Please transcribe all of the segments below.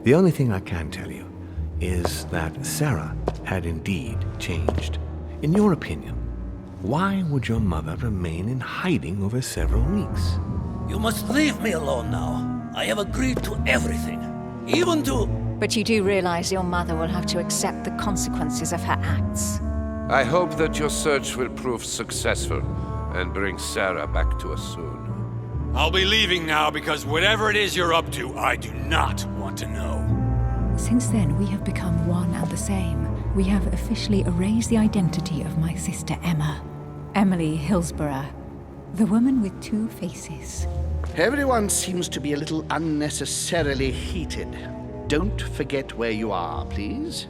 The only thing I can tell you is that Sarah had indeed changed. In your opinion, why would your mother remain in hiding over several weeks? You must leave me alone now. I have agreed to everything. Even to... But you do realize your mother will have to accept the consequences of her acts. I hope that your search will prove successful and bring Sarah back to us soon. I'll be leaving now because whatever it is you're up to, I do not want to know. Since then, we have become one and the same. We have officially erased the identity of my sister Emma. Emily Hillsborough. The woman with two faces. Everyone seems to be a little unnecessarily heated. Don't forget where you are, please.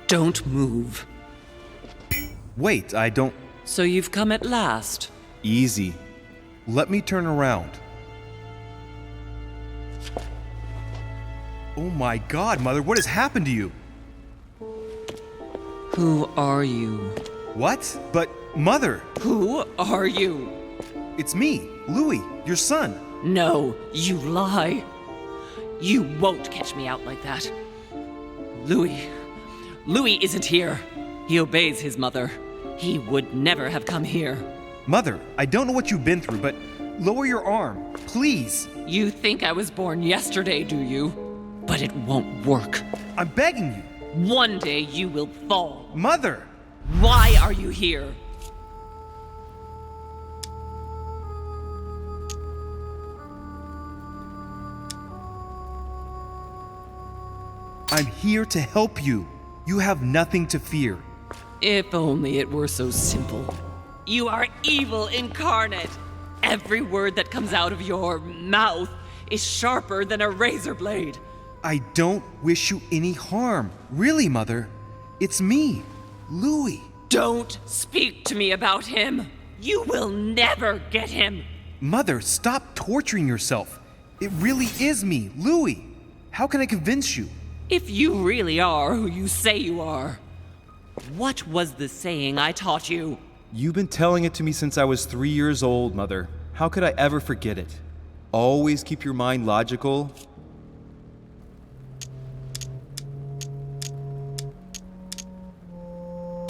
Don't move. Wait, I don't... So you've come at last. Easy. Let me turn around. Oh my God, Mother, what has happened to you? Who are you? What? But, Mother! Who are you? It's me, Louis, your son. No, you lie. You won't catch me out like that. Louis isn't here. He obeys his mother. He would never have come here. Mother, I don't know what you've been through, but lower your arm, please. You think I was born yesterday, do you? But it won't work. I'm begging you. One day you will fall. Mother! Why are you here? I'm here to help you. You have nothing to fear. If only it were so simple. You are evil incarnate. Every word that comes out of your mouth is sharper than a razor blade. I don't wish you any harm. Really, Mother. It's me, Louis. Don't speak to me about him. You will never get him. Mother, stop torturing yourself. It really is me, Louis. How can I convince you? If you really are who you say you are, what was the saying I taught you? You've been telling it to me since I was 3 years old, Mother. How could I ever forget it? Always keep your mind logical.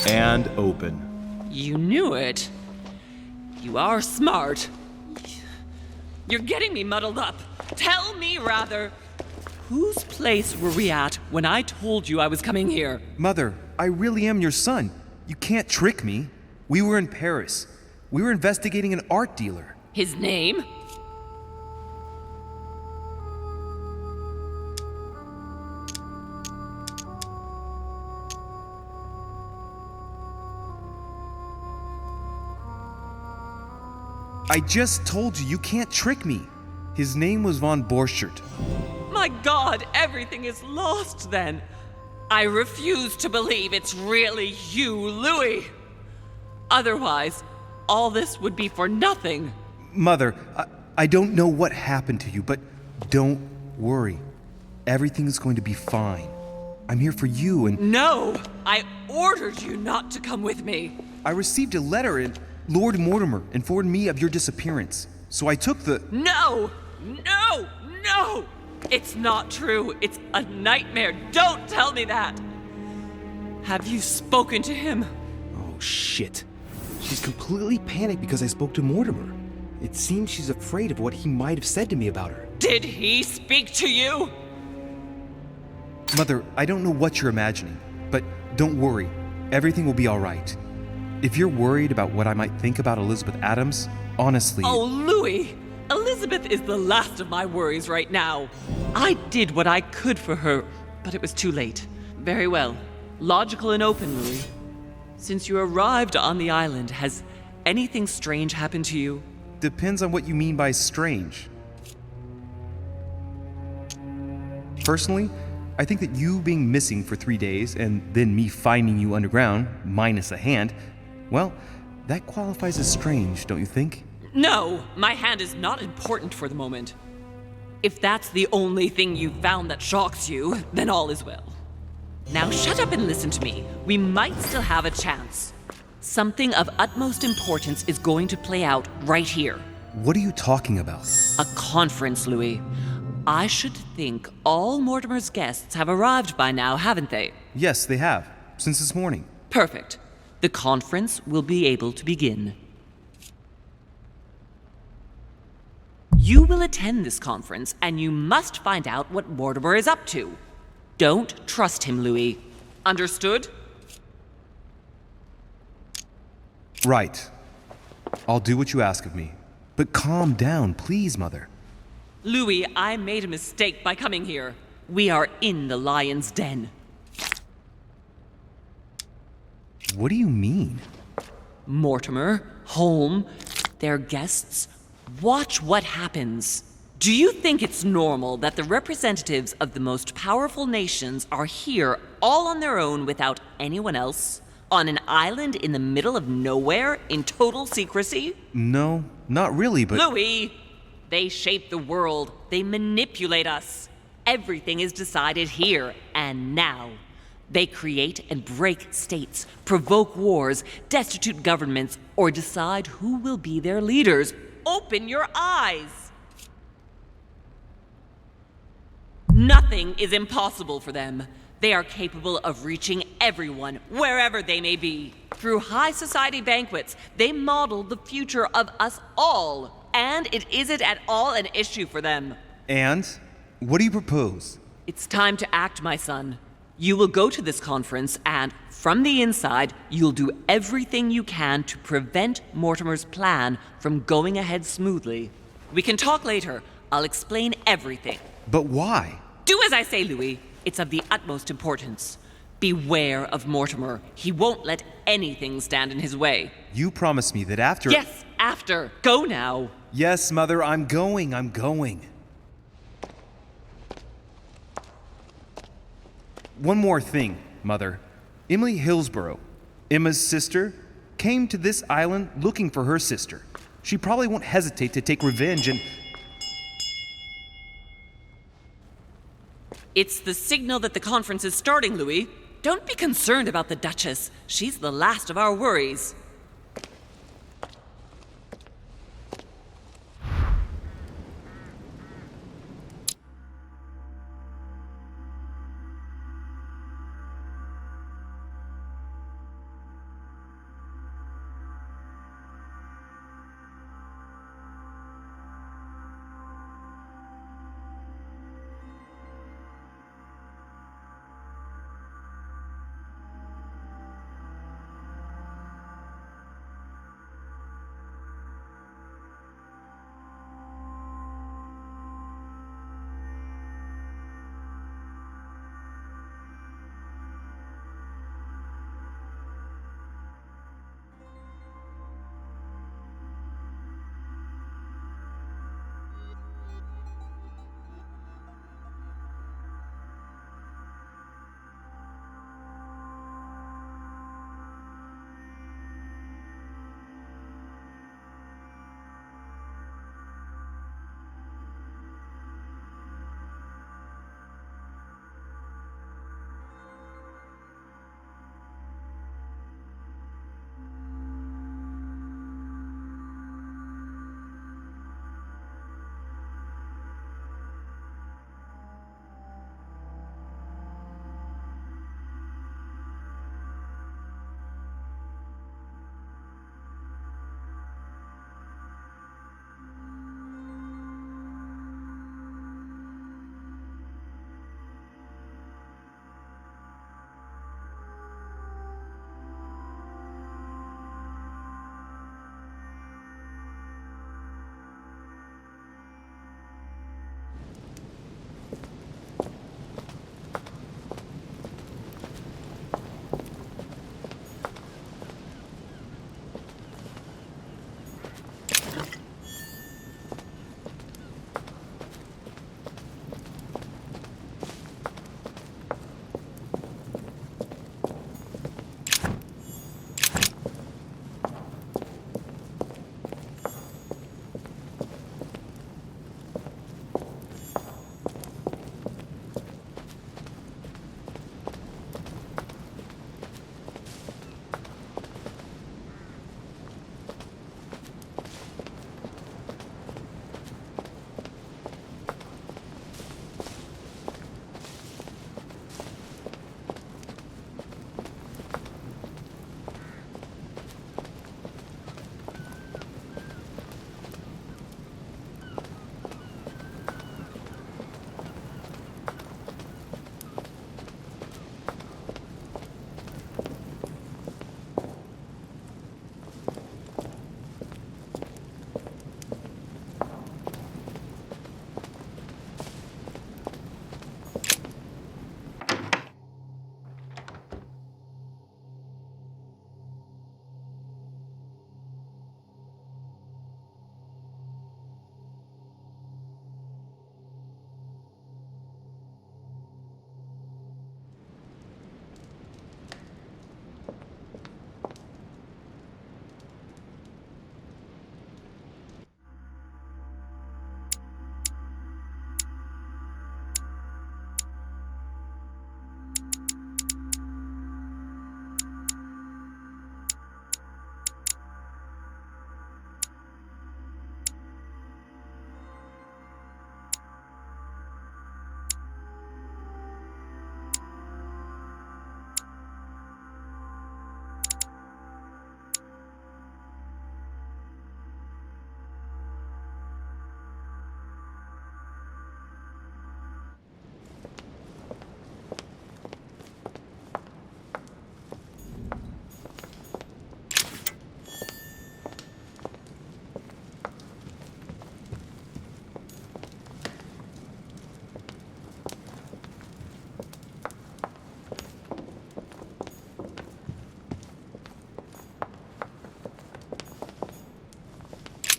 And open. You knew it. You are smart. You're getting me muddled up. Tell me, rather, whose place were we at when I told you I was coming here? Mother, I really am your son. You can't trick me. We were in Paris. We were investigating an art dealer. His name? I just told you, you can't trick me. His name was von Borchert. My God, everything is lost then. I refuse to believe it's really you, Louis. Otherwise, all this would be for nothing. Mother, I don't know what happened to you, but don't worry. Everything's going to be fine. I'm here for you and... No! I ordered you not to come with me. I received a letter and Lord Mortimer informed me of your disappearance. So I took the... No! No! No! It's not true. It's a nightmare. Don't tell me that. Have you spoken to him? Oh, shit. She's completely panicked because I spoke to Mortimer. It seems she's afraid of what he might have said to me about her. Did he speak to you? Mother, I don't know what you're imagining, but don't worry. Everything will be all right. If you're worried about what I might think about Elizabeth Adams, honestly... Oh, Louis! Elizabeth is the last of my worries right now. I did what I could for her, but it was too late. Very well. Logical and open, Louis. Since you arrived on the island, has anything strange happened to you? Depends on what you mean by strange. Personally, I think that you being missing for 3 days and then me finding you underground, minus a hand, well, that qualifies as strange, don't you think? No, my hand is not important for the moment. If that's the only thing you've found that shocks you, then all is well. Now shut up and listen to me. We might still have a chance. Something of utmost importance is going to play out right here. What are you talking about? A conference, Louis. I should think all Mortimer's guests have arrived by now, haven't they? Yes, they have, since this morning. Perfect. The conference will be able to begin. You will attend this conference, and you must find out what Mortimer is up to. Don't trust him, Louis. Understood? Right. I'll do what you ask of me. But calm down, please, Mother. Louis, I made a mistake by coming here. We are in the lion's den. What do you mean? Mortimer, Holm, their guests. Watch what happens. Do you think it's normal that the representatives of the most powerful nations are here all on their own without anyone else? On an island in the middle of nowhere in total secrecy? No, not really, but... Louis! They shape the world. They manipulate us. Everything is decided here and now. They create and break states, provoke wars, destitute governments, or decide who will be their leaders. Open your eyes! Nothing is impossible for them. They are capable of reaching everyone, wherever they may be. Through high society banquets, they model the future of us all. And it isn't at all an issue for them. And? What do you propose? It's time to act, my son. You will go to this conference, and from the inside, you'll do everything you can to prevent Mortimer's plan from going ahead smoothly. We can talk later. I'll explain everything. But why? Do as I say, Louis. It's of the utmost importance. Beware of Mortimer. He won't let anything stand in his way. You promised me that after... Yes, after. Go now. Yes, Mother, I'm going. One more thing, Mother. Emily Hillsborough, Emma's sister, came to this island looking for her sister. She probably won't hesitate to take revenge and... It's the signal that the conference is starting, Louis. Don't be concerned about the Duchess. She's the last of our worries.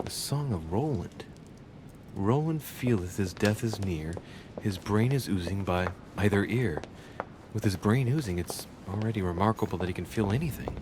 The Song of Roland. Roland feeleth his death is near, his brain is oozing by either ear. With his brain oozing, it's already remarkable that he can feel anything.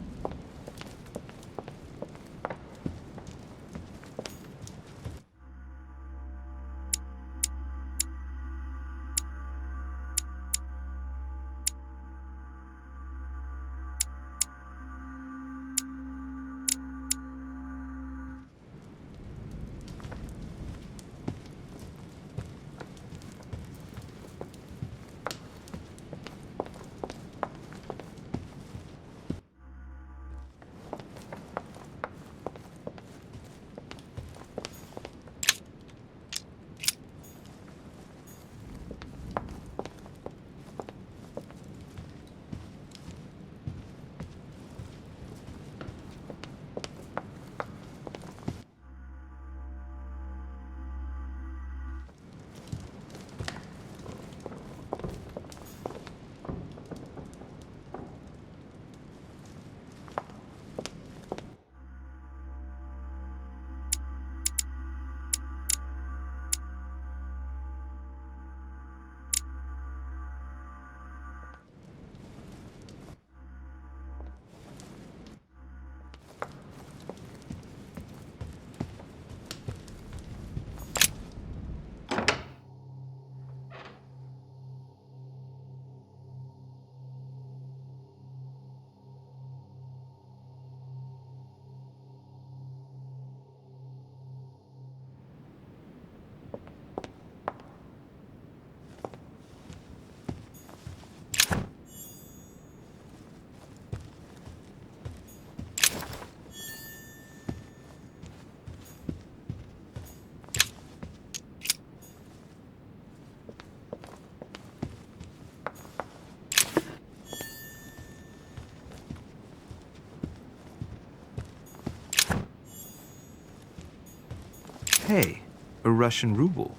Hey, a Russian ruble.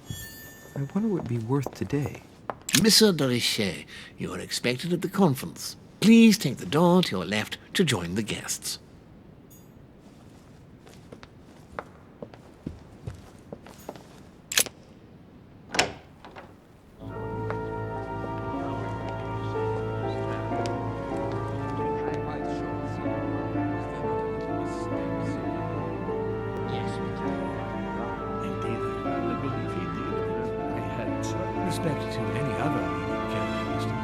I wonder what it'd be worth today. Monsieur de Richet, you are expected at the conference. Please take the door to your left to join the guests. Respect to any other characteristic.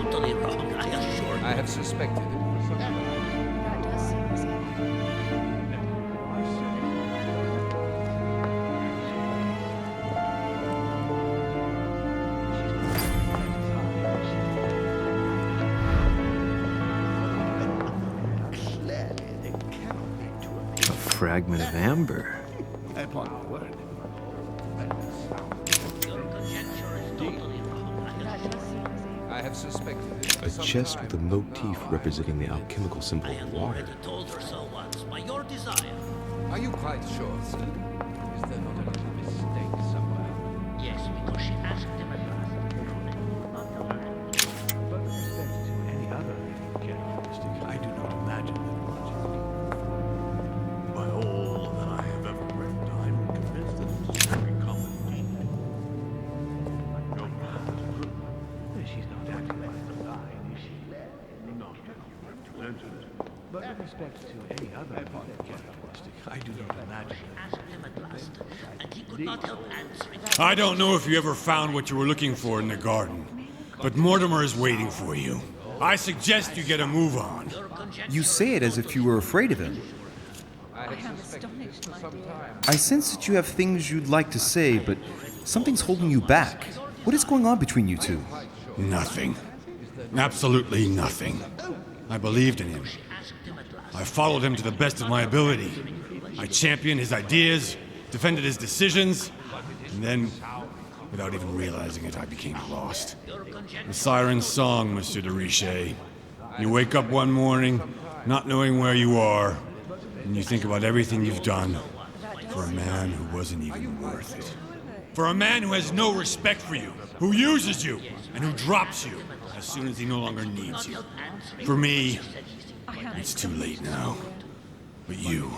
Totally wrong, I assure you. I have suspected it for some time. That does seem as A fragment of amber. Upon my word. Your conjecture is totally wrong. I have suspected it for A some chest time. with a motif representing the alchemical symbol I of have water. already told her so once, by your desire. Are you quite sure, sir? Is there not a little mistake somewhere? Yes, because she asked him at last. But with respect to any other characteristic, I do not imagine that much. By all that I have ever read, I'm convinced that it is very common. No, she's not acting like the line, is she? Not represented. But with respect to any other characteristic, I do not imagine that. Asked him at last, and he could not help answering. I don't know if you ever found what you were looking for in the garden, but Mortimer is waiting for you. I suggest you get a move on. You say it as if you were afraid of him. I am astonished, my dear. I sense that you have things you'd like to say, but something's holding you back. What is going on between you two? Nothing. Absolutely nothing. I believed in him. I followed him to the best of my ability. I championed his ideas, defended his decisions, and then, without even realizing it, I became lost. The siren's song, Monsieur de Richet. You wake up one morning, not knowing where you are, and you think about everything you've done for a man who wasn't even worth it. For a man who has no respect for you, who uses you, and who drops you as soon as he no longer needs you. For me, it's too late now. But you,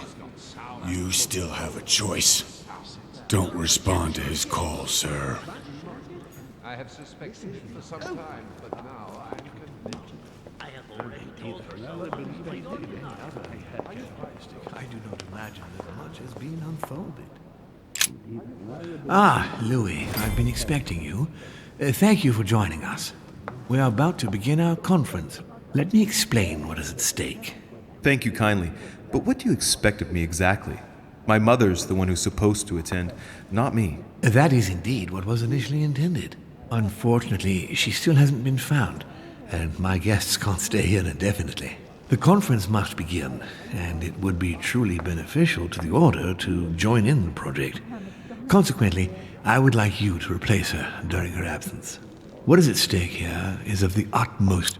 You still have a choice. Don't respond to his call, sir. I have suspected it for some time, but now I'm convinced. I do not imagine that much has been unfolded. Ah, Louis, I've been expecting you. Thank you for joining us. We are about to begin our conference. Let me explain what is at stake. Thank you kindly, but what do you expect of me exactly? My mother's the one who's supposed to attend, not me. That is indeed what was initially intended. Unfortunately, she still hasn't been found, and my guests can't stay here indefinitely. The conference must begin, and it would be truly beneficial to the Order to join in the project. Consequently, I would like you to replace her during her absence. What is at stake here is of the utmost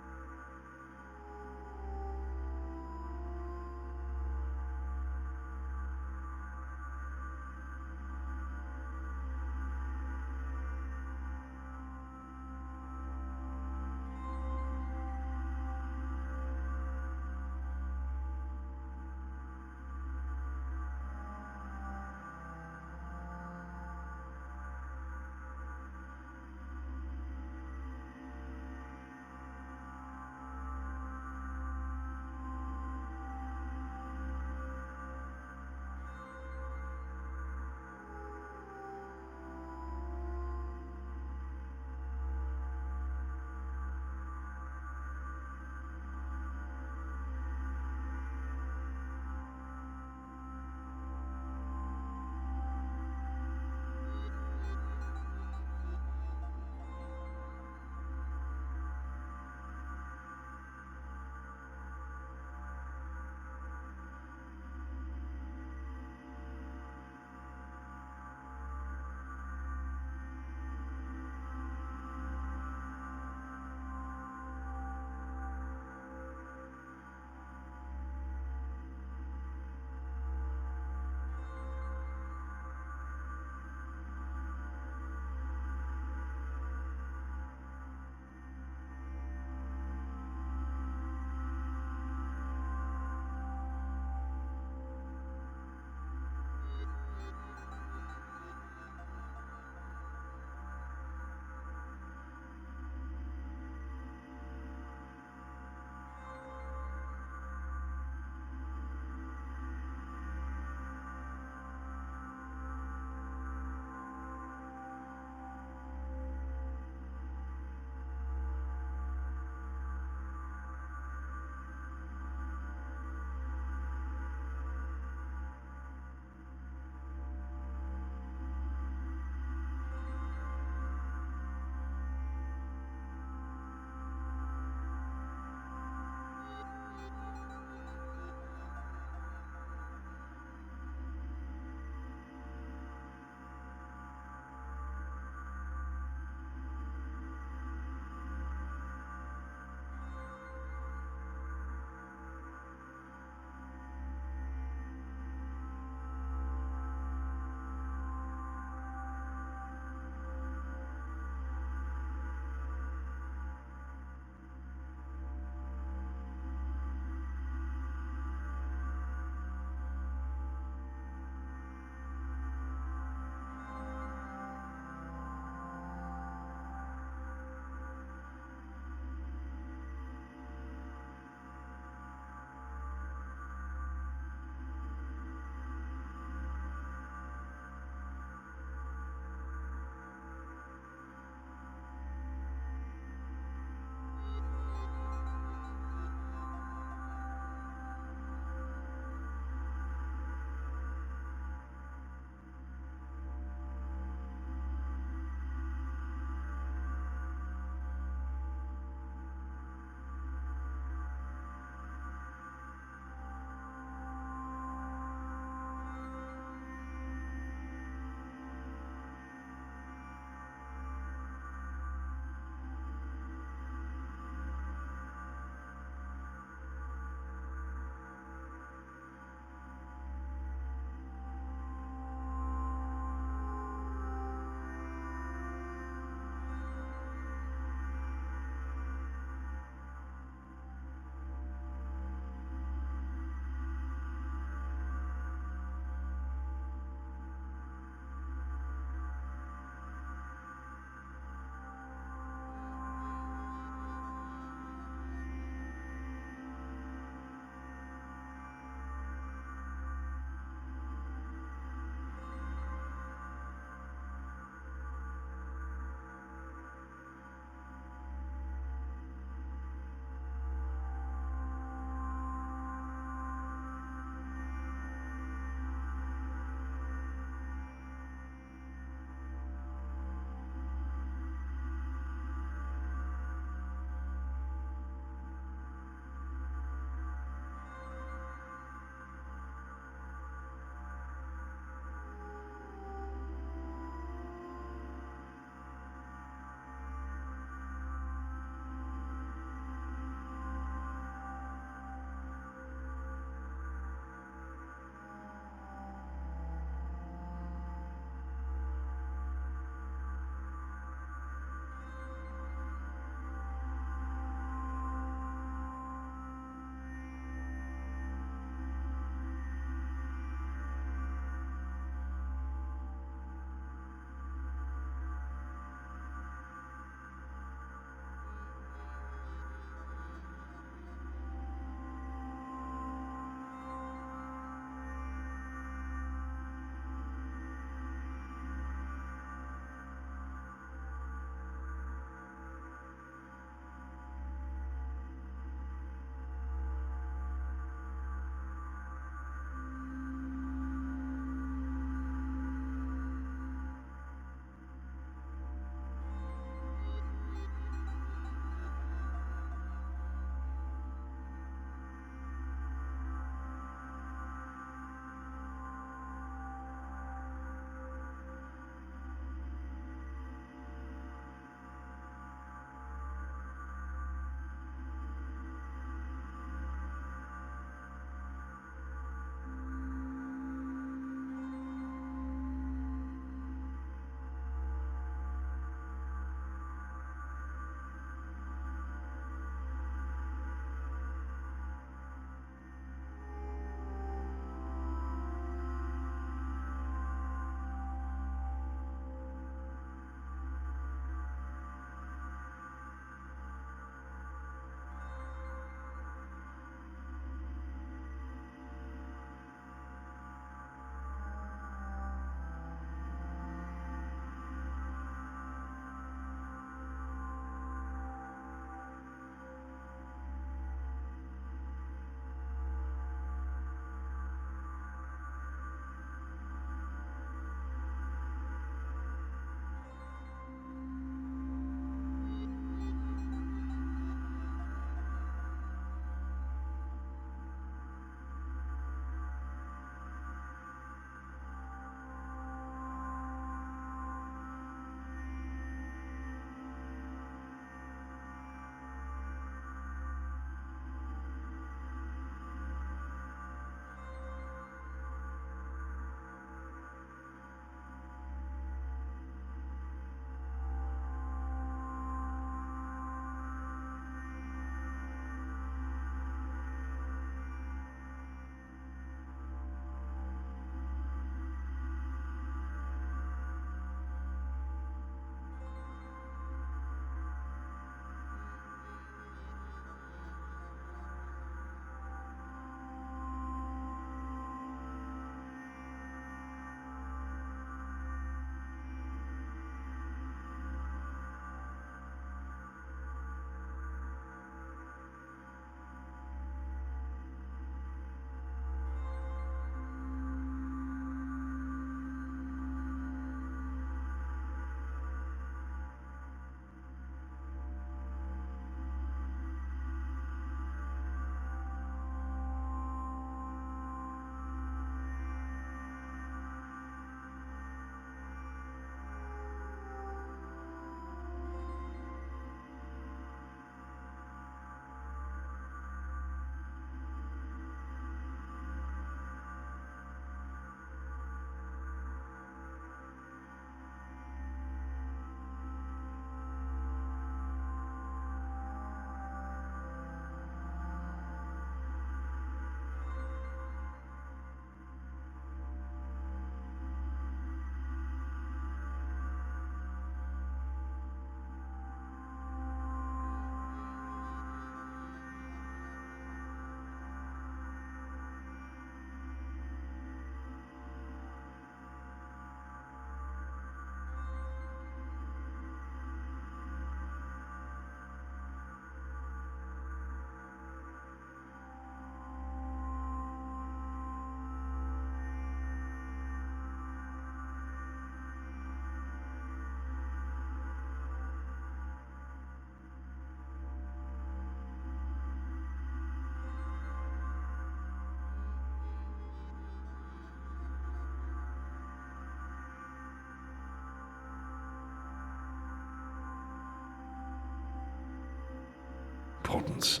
importance.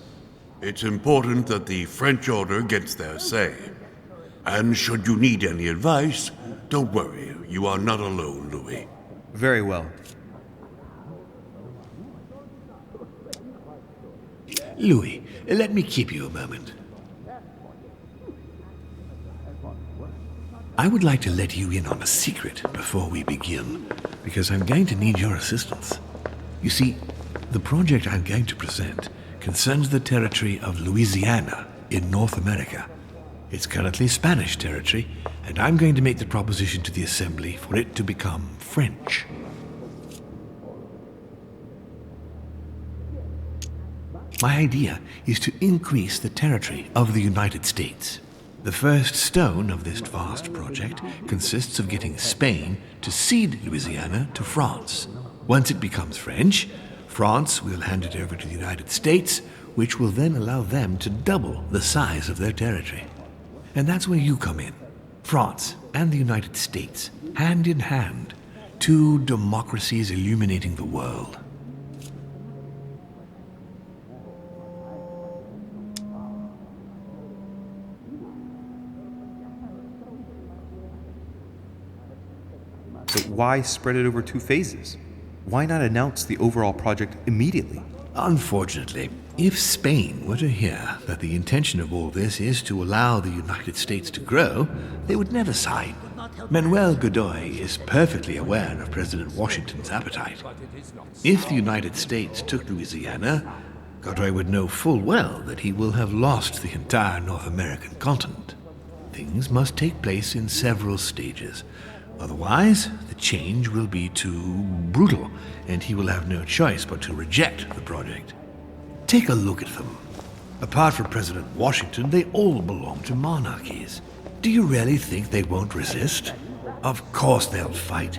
It's important that the French order gets their say. And should you need any advice, don't worry. You are not alone, Louis. Very well. Louis, let me keep you a moment. I would like to let you in on a secret before we begin, because I'm going to need your assistance. You see, the project I'm going to present concerns the territory of Louisiana in North America. It's currently Spanish territory, and I'm going to make the proposition to the Assembly for it to become French. My idea is to increase the territory of the United States. The first stone of this vast project consists of getting Spain to cede Louisiana to France. Once it becomes French, France will hand it over to the United States, which will then allow them to double the size of their territory. And that's where you come in. France and the United States, hand in hand, two democracies illuminating the world. But why spread it over 2 phases? Why not announce the overall project immediately? Unfortunately, if Spain were to hear that the intention of all this is to allow the United States to grow, they would never sign. Manuel Godoy is perfectly aware of President Washington's appetite. If the United States took Louisiana, Godoy would know full well that he will have lost the entire North American continent. Things must take place in several stages. Otherwise, the change will be too brutal, and he will have no choice but to reject the project. Take a look at them. Apart from President Washington, they all belong to monarchies. Do you really think they won't resist? Of course they'll fight,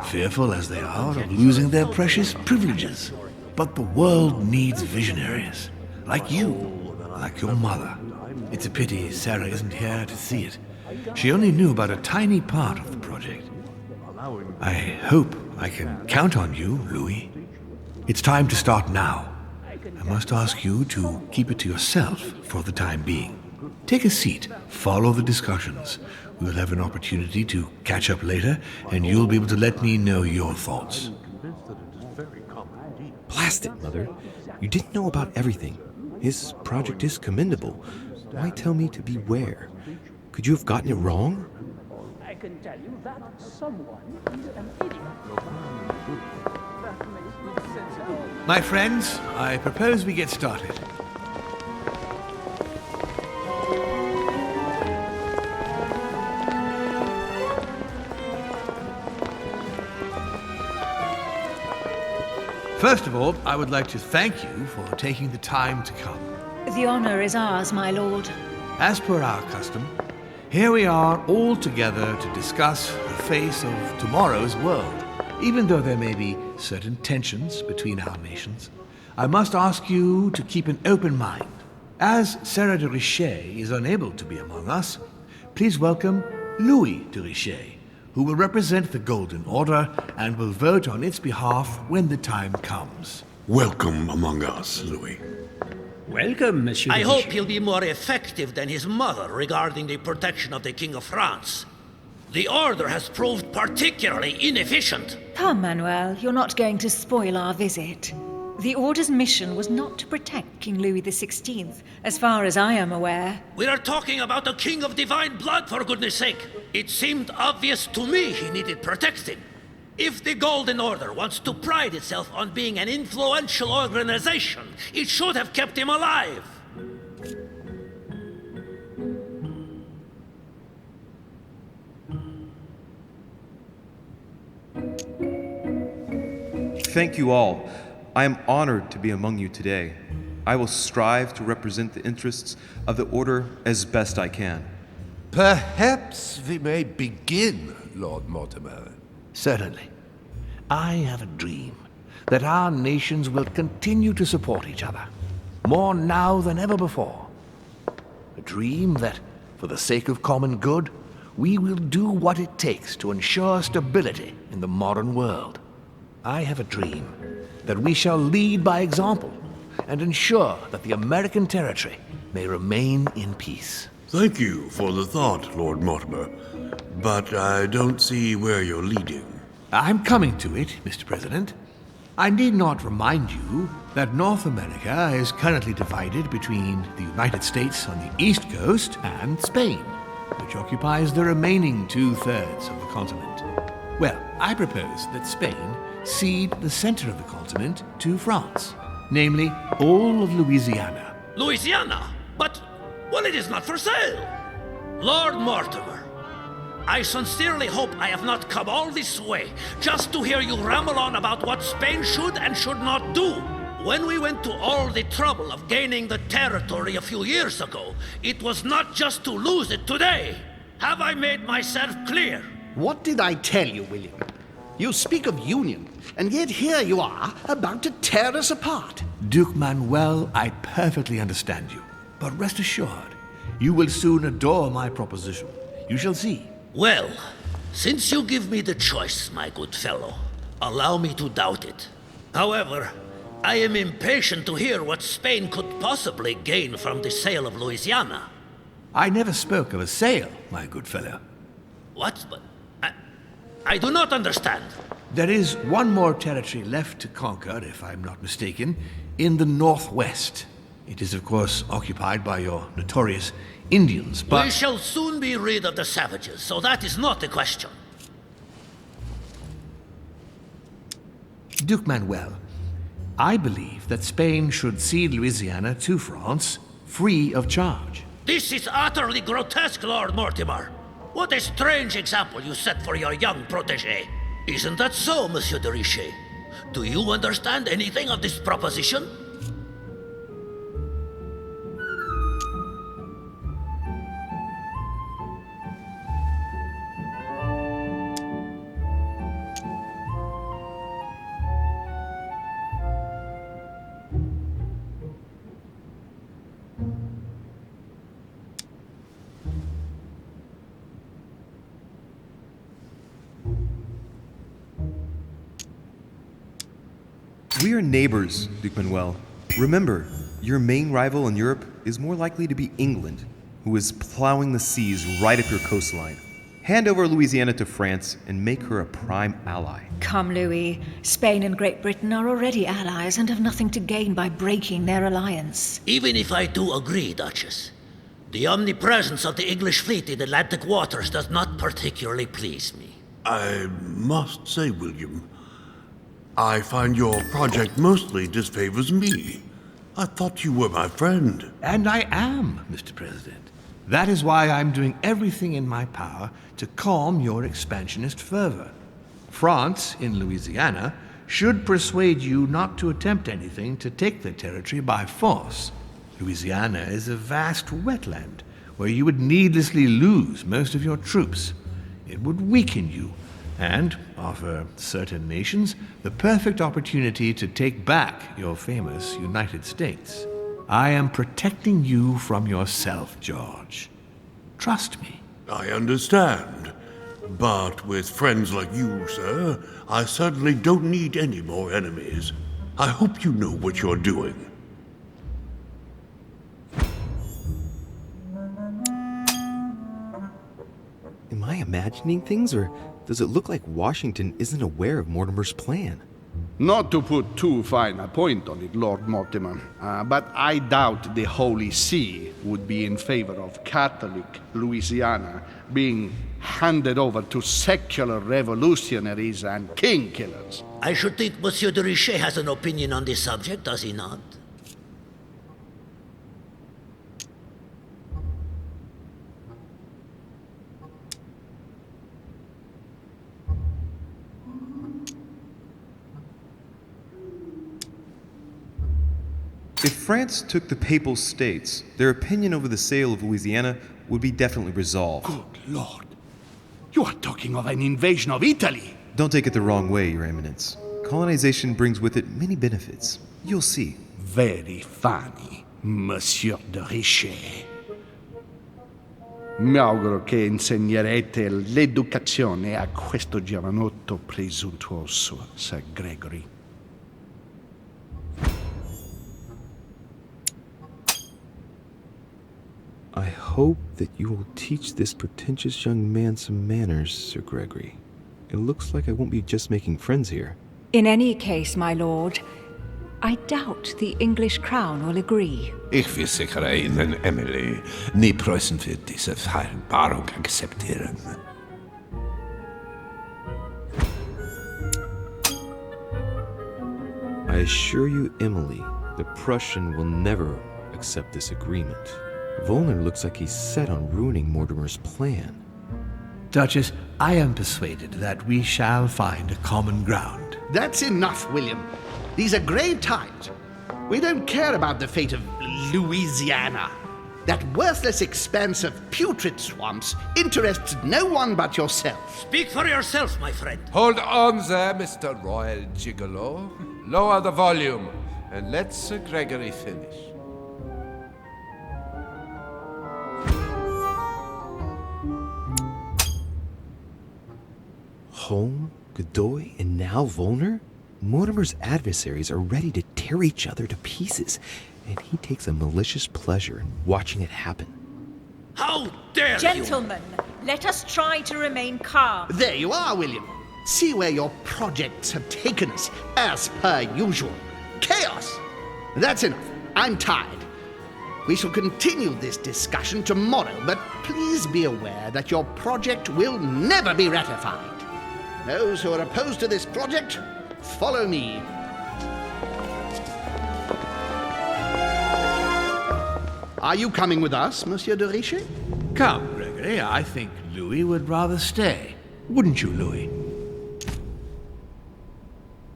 fearful as they are of losing their precious privileges. But the world needs visionaries, like you, like your mother. It's a pity Sarah isn't here to see it. She only knew about a tiny part of the project. I hope I can count on you, Louis. It's time to start now. I must ask you to keep it to yourself for the time being. Take a seat, follow the discussions. We'll have an opportunity to catch up later, and you'll be able to let me know your thoughts. Blast it, Mother. You didn't know about everything. His project is commendable. Why tell me to beware? Could you have gotten it wrong? I can tell you that someone is an idiot. My friends, I propose we get started. First of all, I would like to thank you for taking the time to come. The honor is ours, my lord. As per our custom, here we are all together to discuss the face of tomorrow's world. Even though there may be certain tensions between our nations, I must ask you to keep an open mind. As Sarah de Richet is unable to be among us, please welcome Louis de Richet, who will represent the Golden Order and will vote on its behalf when the time comes. Welcome among us, Louis. Welcome, Monsieur. I hope he'll be more effective than his mother regarding the protection of the King of France. The Order has proved particularly inefficient. Come, Manuel, you're not going to spoil our visit. The Order's mission was not to protect King Louis XVI, as far as I am aware. We are talking about a king of divine blood, for goodness sake. It seemed obvious to me he needed protecting. If the Golden Order wants to pride itself on being an influential organization, it should have kept him alive. Thank you all. I am honored to be among you today. I will strive to represent the interests of the Order as best I can. Perhaps we may begin, Lord Mortimer. Certainly. I have a dream that our nations will continue to support each other, more now than ever before. A dream that, for the sake of common good, we will do what it takes to ensure stability in the modern world. I have a dream that we shall lead by example and ensure that the American territory may remain in peace. Thank you for the thought, Lord Mortimer. But I don't see where you're leading. I'm coming to it, Mr. President. I need not remind you that North America is currently divided between the United States on the east coast and Spain, which occupies the remaining 2/3 of the continent. Well, I propose that Spain cede the center of the continent to France, namely all of Louisiana. Louisiana? But, well, it is not for sale. Lord Mortimer, I sincerely hope I have not come all this way just to hear you ramble on about what Spain should and should not do. When we went to all the trouble of gaining the territory a few years ago, it was not just to lose it today. Have I made myself clear? What did I tell you, William? You speak of union, and yet here you are, about to tear us apart. Duke Manuel, I perfectly understand you. But rest assured, you will soon adore my proposition. You shall see. Well, since you give me the choice, my good fellow, allow me to doubt it. However, I am impatient to hear what Spain could possibly gain from the sale of Louisiana. I never spoke of a sale, my good fellow. What? But I do not understand. There is one more territory left to conquer, if I'm not mistaken, in the northwest. It is, of course, occupied by your notorious Indians, but... We shall soon be rid of the savages, so that is not the question. Duke Manuel, I believe that Spain should cede Louisiana to France, free of charge. This is utterly grotesque, Lord Mortimer. What a strange example you set for your young protégé. Isn't that so, Monsieur de Richet? Do you understand anything of this proposition? We are neighbors, Duke Manuel. Remember, your main rival in Europe is more likely to be England, who is plowing the seas right up your coastline. Hand over Louisiana to France and make her a prime ally. Come, Louis. Spain and Great Britain are already allies and have nothing to gain by breaking their alliance. Even if I do agree, Duchess, the omnipresence of the English fleet in Atlantic waters does not particularly please me. I must say, William, I find your project mostly disfavors me. I thought you were my friend. And I am, Mr. President. That is why I'm doing everything in my power to calm your expansionist fervor. France, in Louisiana, should persuade you not to attempt anything to take the territory by force. Louisiana is a vast wetland where you would needlessly lose most of your troops. It would weaken you and offer certain nations the perfect opportunity to take back your famous United States. I am protecting you from yourself, George. Trust me. I understand. But with friends like you, sir, I certainly don't need any more enemies. I hope you know what you're doing. Am I imagining things, or does it look like Washington isn't aware of Mortimer's plan? Not to put too fine a point on it, Lord Mortimer, but I doubt the Holy See would be in favor of Catholic Louisiana being handed over to secular revolutionaries and king killers. I should think Monsieur de Richet has an opinion on this subject, does he not? If France took the Papal States, their opinion over the sale of Louisiana would be definitely resolved. Good Lord. You are talking of an invasion of Italy. Don't take it the wrong way, Your Eminence. Colonization brings with it many benefits. You'll see. Very funny, Monsieur de Richet. Mi auguro che insegnerete l'educazione a questo giovanotto presuntuoso, Sir Gregory. I hope that you will teach this pretentious young man some manners, Sir Gregory. It looks like I won't be just making friends here. In any case, my lord, I doubt the English crown will agree. Ich versichere Ihnen, Emily, nie Preußen wird diese Vereinbarung akzeptieren. I assure you, Emily, the Prussian will never accept this agreement. Volner looks like he's set on ruining Mortimer's plan. Duchess, I am persuaded that we shall find a common ground. That's enough, William. These are grave times. We don't care about the fate of Louisiana. That worthless expanse of putrid swamps interests no one but yourself. Speak for yourself, my friend. Hold on there, Mr. Royal Gigolo. Lower the volume and let Sir Gregory finish. Home, Godoy, and now Volner? Mortimer's adversaries are ready to tear each other to pieces, and he takes a malicious pleasure in watching it happen. How dare Gentlemen, let us try to remain calm. There you are, William. See where your projects have taken us, as per usual. Chaos! That's enough. I'm tired. We shall continue this discussion tomorrow, but please be aware that your project will never be ratified. Those who are opposed to this project, follow me. Are you coming with us, Monsieur de Richet? Come, Gregory, I think Louis would rather stay. Wouldn't you, Louis?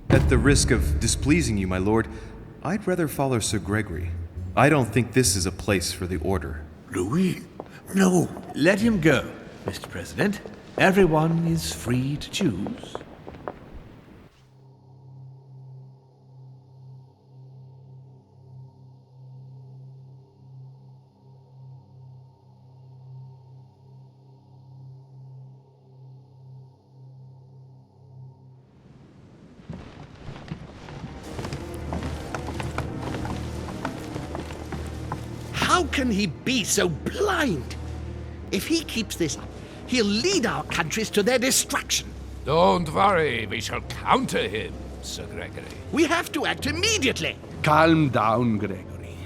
At the risk of displeasing you, my lord, I'd rather follow Sir Gregory. I don't think this is a place for the Order. Louis? No. Let him go, Mr. President. Everyone is free to choose. How can he be so blind? If he keeps this up, he'll lead our countries to their destruction. Don't worry, we shall counter him, Sir Gregory. We have to act immediately. Calm down, Gregory.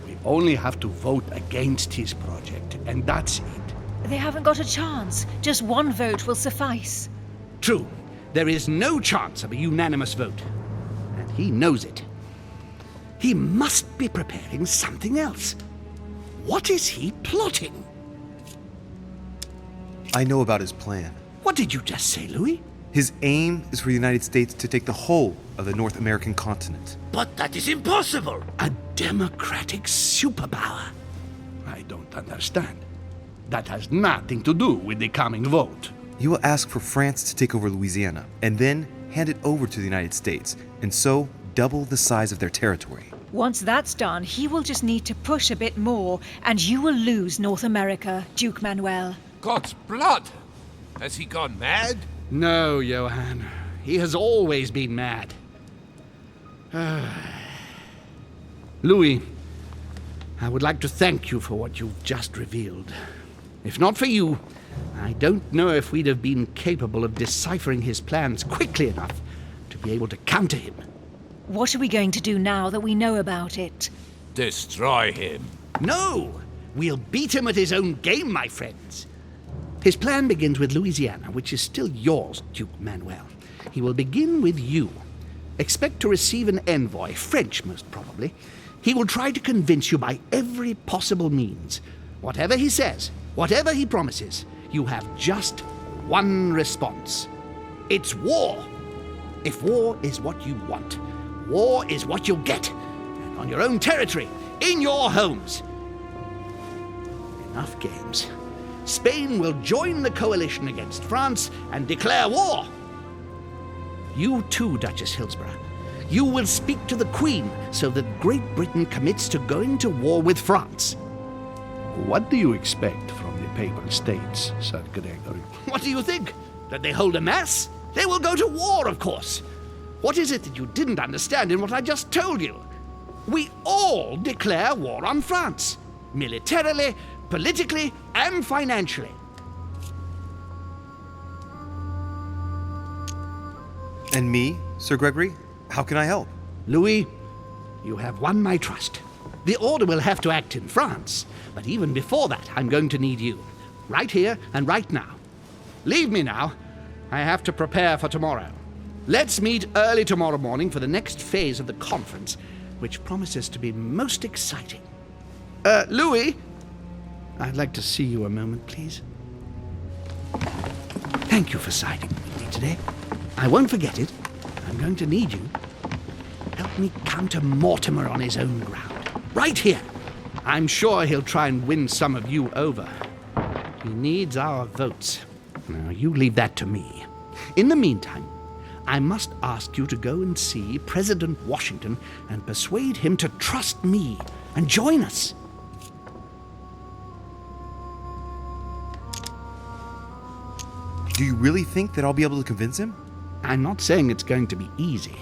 We only have to vote against his project, and that's it. They haven't got a chance. Just one vote will suffice. True. There is no chance of a unanimous vote. And he knows it. He must be preparing something else. What is he plotting? I know about his plan. What did you just say, Louis? His aim is for the United States to take the whole of the North American continent. But that is impossible. A democratic superpower. I don't understand. That has nothing to do with the coming vote. He will ask for France to take over Louisiana, and then hand it over to the United States, and so double the size of their territory. Once that's done, he will just need to push a bit more, and you will lose North America, Duke Manuel. God's blood! Has he gone mad? No, Johann. He has always been mad. Louis, I would like to thank you for what you've just revealed. If not for you, I don't know if we'd have been capable of deciphering his plans quickly enough to be able to counter him. What are we going to do now that we know about it? Destroy him. No! We'll beat him at his own game, my friends. His plan begins with Louisiana, which is still yours, Duke Manuel. He will begin with you. Expect to receive an envoy, French most probably. He will try to convince you by every possible means. Whatever he says, whatever he promises, you have just one response. It's war. If war is what you want, war is what you'll get. And on your own territory, in your homes. Enough games. Spain will join the coalition against France and declare war. You too, Duchess Hillsborough. You will speak to the Queen so that Great Britain commits to going to war with France. What do you expect from the Papal States, Sir Gregory? What do you think? That they hold a mass? They will go to war, of course. What is it that you didn't understand in what I just told you? We all declare war on France. militarily, politically, and financially. And me, Sir Gregory? How can I help? Louis, you have won my trust. The Order will have to act in France, but even before that, I'm going to need you. Right here and right now. Leave me now. I have to prepare for tomorrow. Let's meet early tomorrow morning for the next phase of the conference, which promises to be most exciting. Louis, I'd like to see you a moment, please. Thank you for siding with me today. I won't forget it. I'm going to need you. Help me counter Mortimer on his own ground. Right here. I'm sure he'll try and win some of you over. He needs our votes. Now, you leave that to me. In the meantime, I must ask you to go and see President Washington and persuade him to trust me and join us. Do you really think that I'll be able to convince him? I'm not saying it's going to be easy,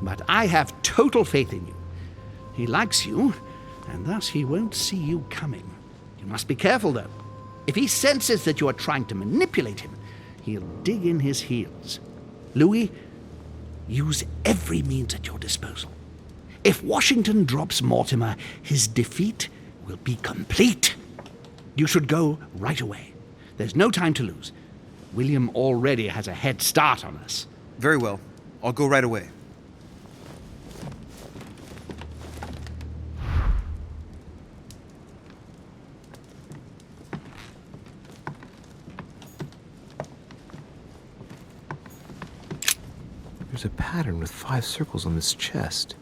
but I have total faith in you. He likes you, and thus he won't see you coming. You must be careful, though. If he senses that you are trying to manipulate him, he'll dig in his heels. Louis, use every means at your disposal. If Washington drops Mortimer, his defeat will be complete. You should go right away. There's no time to lose. William already has a head start on us. Very well. I'll go right away. There's a pattern with 5 circles on this chest.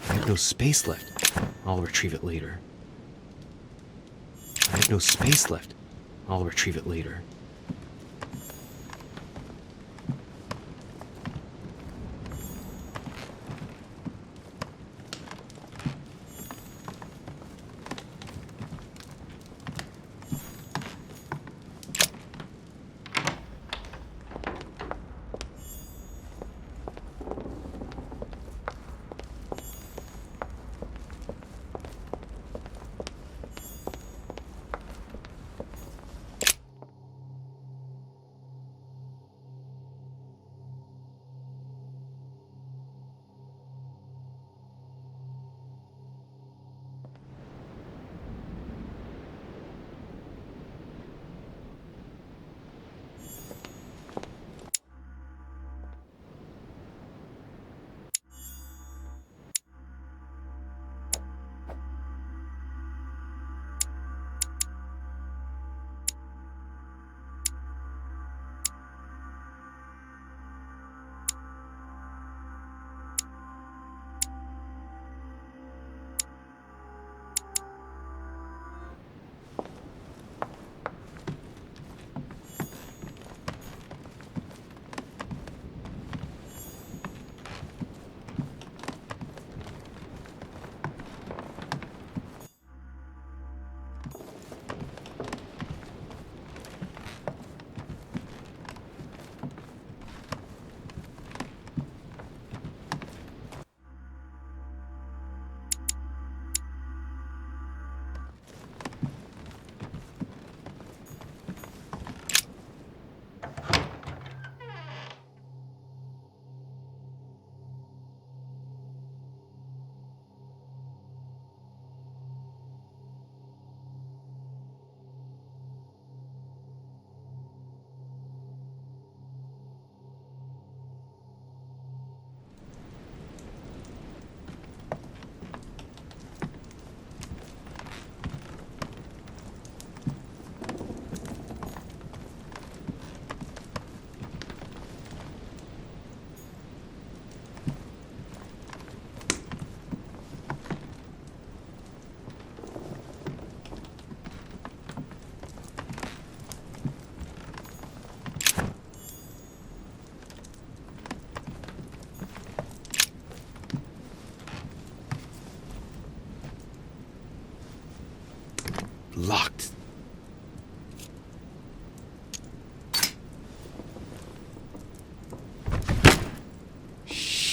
I have no space left. I'll retrieve it later. I have no space left. I'll retrieve it later.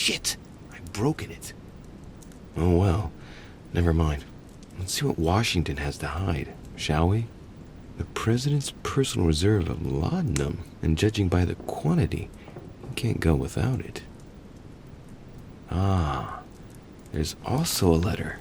Shit! I've broken it. Oh well. Never mind. Let's see what Washington has to hide, shall we? The president's personal reserve of laudanum, and judging by the quantity, you can't go without it. Ah, there's also a letter.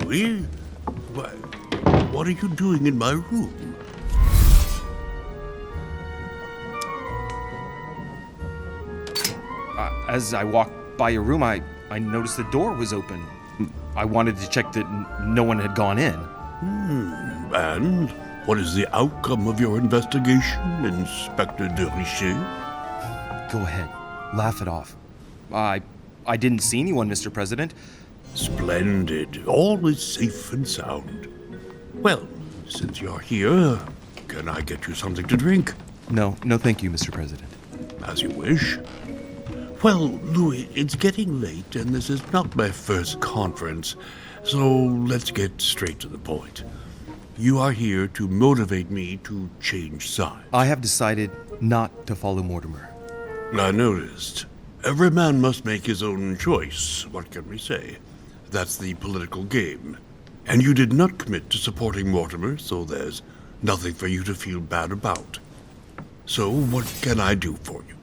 Louis? What are you doing in my room? As I walked by your room, I noticed the door was open. I wanted to check that no one had gone in. And what is the outcome of your investigation, Inspector de Richet? Go ahead. Laugh it off. I didn't see anyone, Mr. President. Splendid. All is safe and sound. Well, since you're here, can I get you something to drink? No, thank you, Mr. President. As you wish. Well, Louis, it's getting late, and this is not my first conference, so let's get straight to the point. You are here to motivate me to change sides. I have decided not to follow Mortimer. I noticed. Every man must make his own choice. What can we say? That's the political game. And you did not commit to supporting Mortimer, so there's nothing for you to feel bad about. So what can I do for you?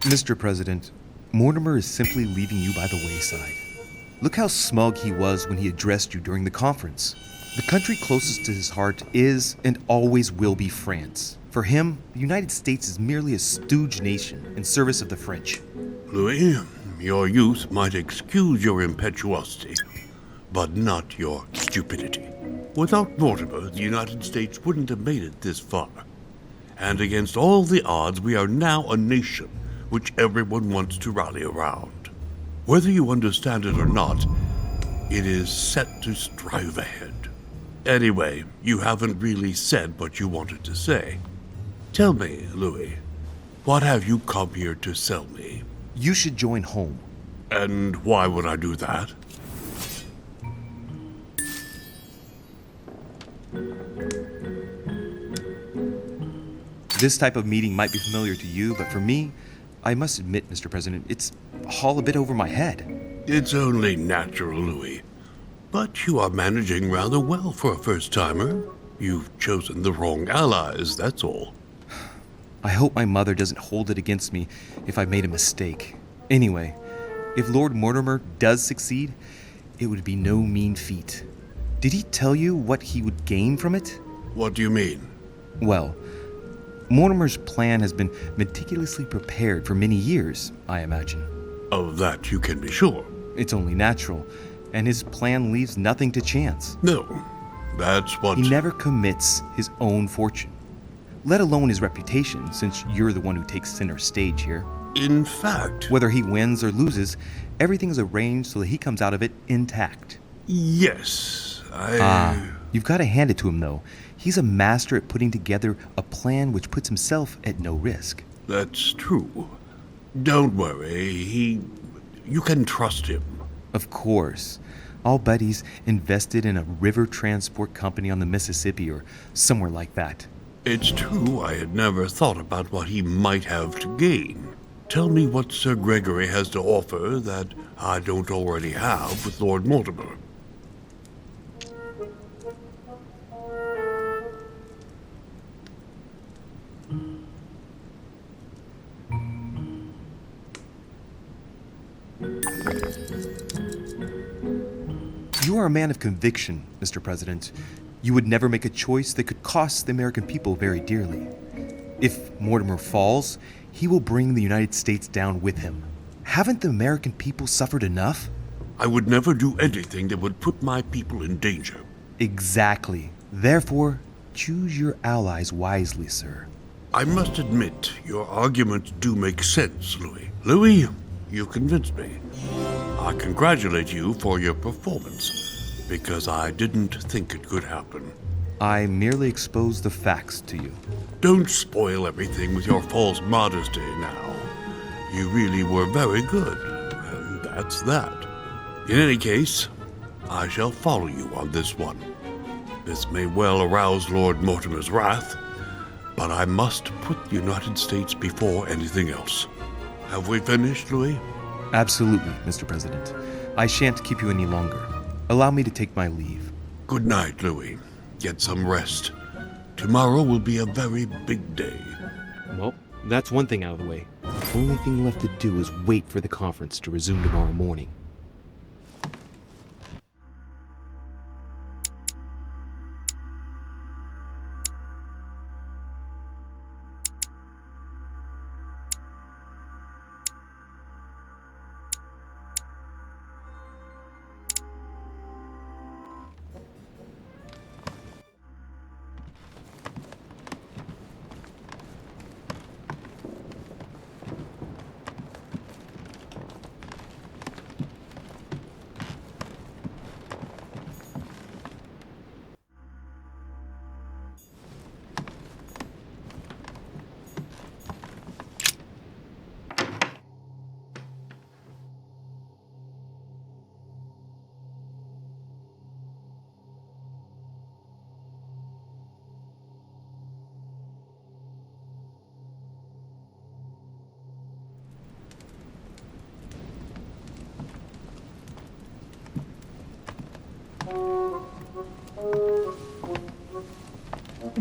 Mr. President, Mortimer is simply leaving you by the wayside. Look how smug he was when he addressed you during the conference. The country closest to his heart is and always will be France. For him, the United States is merely a stooge nation in service of the French. Louis, your youth might excuse your impetuosity, but not your stupidity. Without Mortimer, the United States wouldn't have made it this far. And against all the odds, we are now a nation which everyone wants to rally around. Whether you understand it or not, it is set to strive ahead. Anyway, you haven't really said what you wanted to say. Tell me, Louis, what have you come here to sell me? You should join home. And why would I do that? This type of meeting might be familiar to you, but for me, I must admit, Mr. President, it's all a bit over my head. It's only natural, Louis. But you are managing rather well for a first-timer. You've chosen the wrong allies, that's all. I hope my mother doesn't hold it against me if I made a mistake. Anyway, if Lord Mortimer does succeed, it would be no mean feat. Did he tell you what he would gain from it? What do you mean? Well, Mortimer's plan has been meticulously prepared for many years, I imagine. Of that you can be sure. It's only natural, and his plan leaves nothing to chance. No, that's what... He never commits his own fortune, let alone his reputation, since you're the one who takes center stage here. In fact... Whether he wins or loses, everything is arranged so that he comes out of it intact. Yes, You've got to hand it to him, though. He's a master at putting together a plan which puts himself at no risk. That's true. Don't worry, you can trust him. Of course. I'll bet he's invested in a river transport company on the Mississippi or somewhere like that. It's true I had never thought about what he might have to gain. Tell me what Sir Gregory has to offer that I don't already have with Lord Mortimer. are a man of conviction, Mr. President. You would never make a choice that could cost the American people very dearly. If Mortimer falls, he will bring the United States down with him. Haven't the American people suffered enough? I would never do anything that would put my people in danger. Exactly. Therefore, choose your allies wisely, sir. I must admit, your arguments do make sense, Louis. Louis, you convinced me. I congratulate you for your performance, because I didn't think it could happen. I merely exposed the facts to you. Don't spoil everything with your false modesty now. You really were very good, and that's that. In any case, I shall follow you on this one. This may well arouse Lord Mortimer's wrath, but I must put the United States before anything else. Have we finished, Louis? Absolutely, Mr. President. I shan't keep you any longer. Allow me to take my leave. Good night, Louis. Get some rest. Tomorrow will be a very big day. Well, that's one thing out of the way. The only thing left to do is wait for the conference to resume tomorrow morning.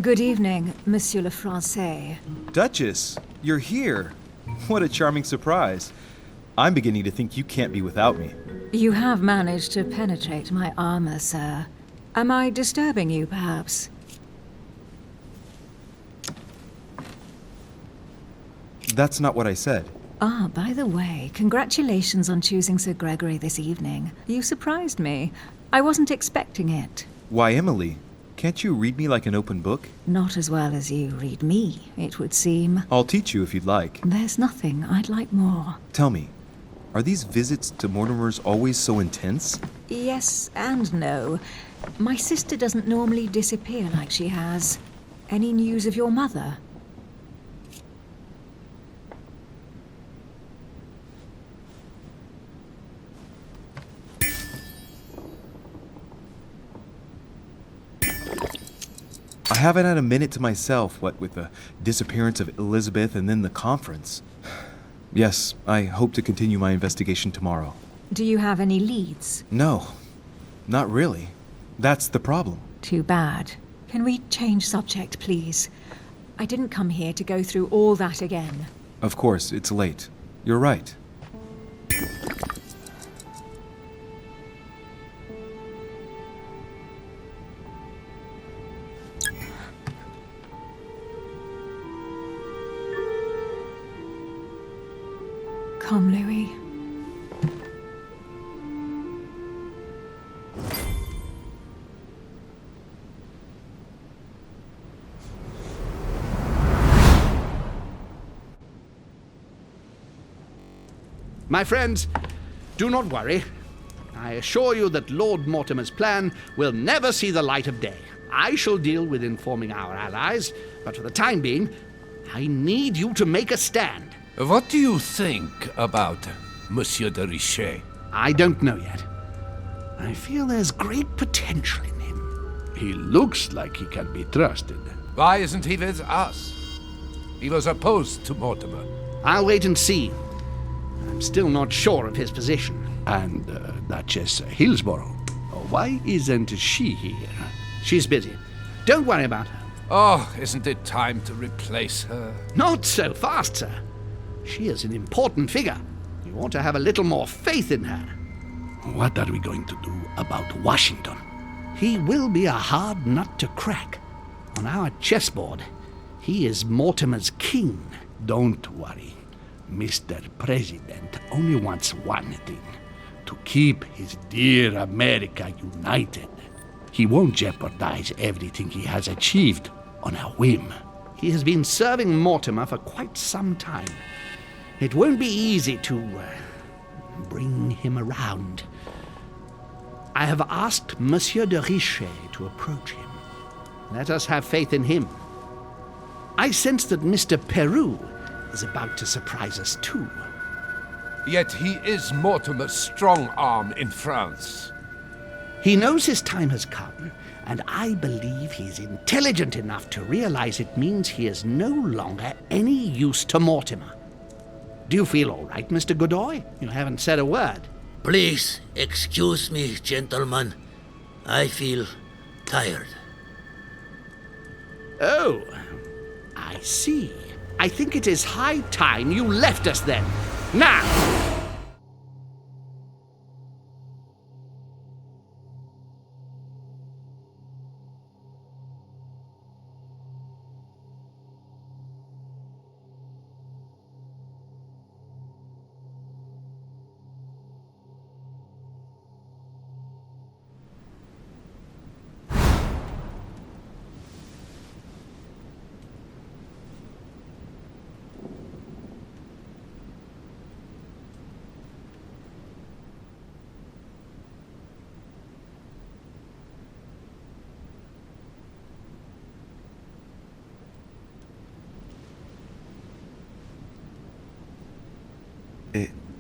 Good evening, Monsieur le Français. Duchess, you're here. What a charming surprise. I'm beginning to think you can't be without me. You have managed to penetrate my armor, sir. Am I disturbing you, perhaps? That's not what I said. Ah, by the way, congratulations on choosing Sir Gregory this evening. You surprised me. I wasn't expecting it. Why, Emily? Can't you read me like an open book? Not as well as you read me, it would seem. I'll teach you if you'd like. There's nothing I'd like more. Tell me, are these visits to Mortimer's always so intense? Yes and no. My sister doesn't normally disappear like she has. Any news of your mother? I haven't had a minute to myself, what with the disappearance of Elizabeth and then the conference. Yes, I hope to continue my investigation tomorrow. Do you have any leads? No, not really. That's the problem. Too bad. Can we change subject, please? I didn't come here to go through all that again. Of course, it's late. You're right. Come, Louis. My friends, do not worry. I assure you that Lord Mortimer's plan will never see the light of day. I shall deal with informing our allies, but for the time being, I need you to make a stand. What do you think about Monsieur de Richet? I don't know yet. I feel there's great potential in him. He looks like he can be trusted. Why isn't he with us? He was opposed to Mortimer. I'll wait and see. I'm still not sure of his position. And Duchess Hillsborough, why isn't she here? She's busy. Don't worry about her. Oh, isn't it time to replace her? Not so fast, sir. She is an important figure. You ought to have a little more faith in her. what are we going to do about Washington? He will be a hard nut to crack. On our chessboard, he is Mortimer's king. Don't worry. Mr. President only wants one thing: to keep his dear America united. He won't jeopardize everything he has achieved on a whim. He has been serving Mortimer for quite some time. It won't be easy to bring him around. I have asked Monsieur de Richet to approach him. Let us have faith in him. I sense that Mr. Peru is about to surprise us too. Yet he is Mortimer's strong arm in France. He knows his time has come, and I believe he's intelligent enough to realize it means he is no longer any use to Mortimer. Do you feel all right, Mr. Godoy? You haven't said a word. Please excuse me, gentlemen. I feel tired. Oh, I see. I think it is high time you left us then. Now!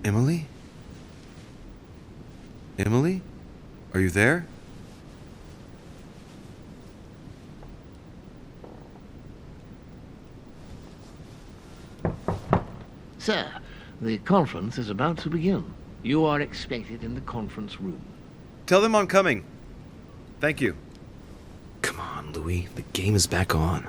Emily? Emily? Are you there? Sir, the conference is about to begin. You are expected in the conference room. Tell them I'm coming. Thank you. Come on, Louis. The game is back on.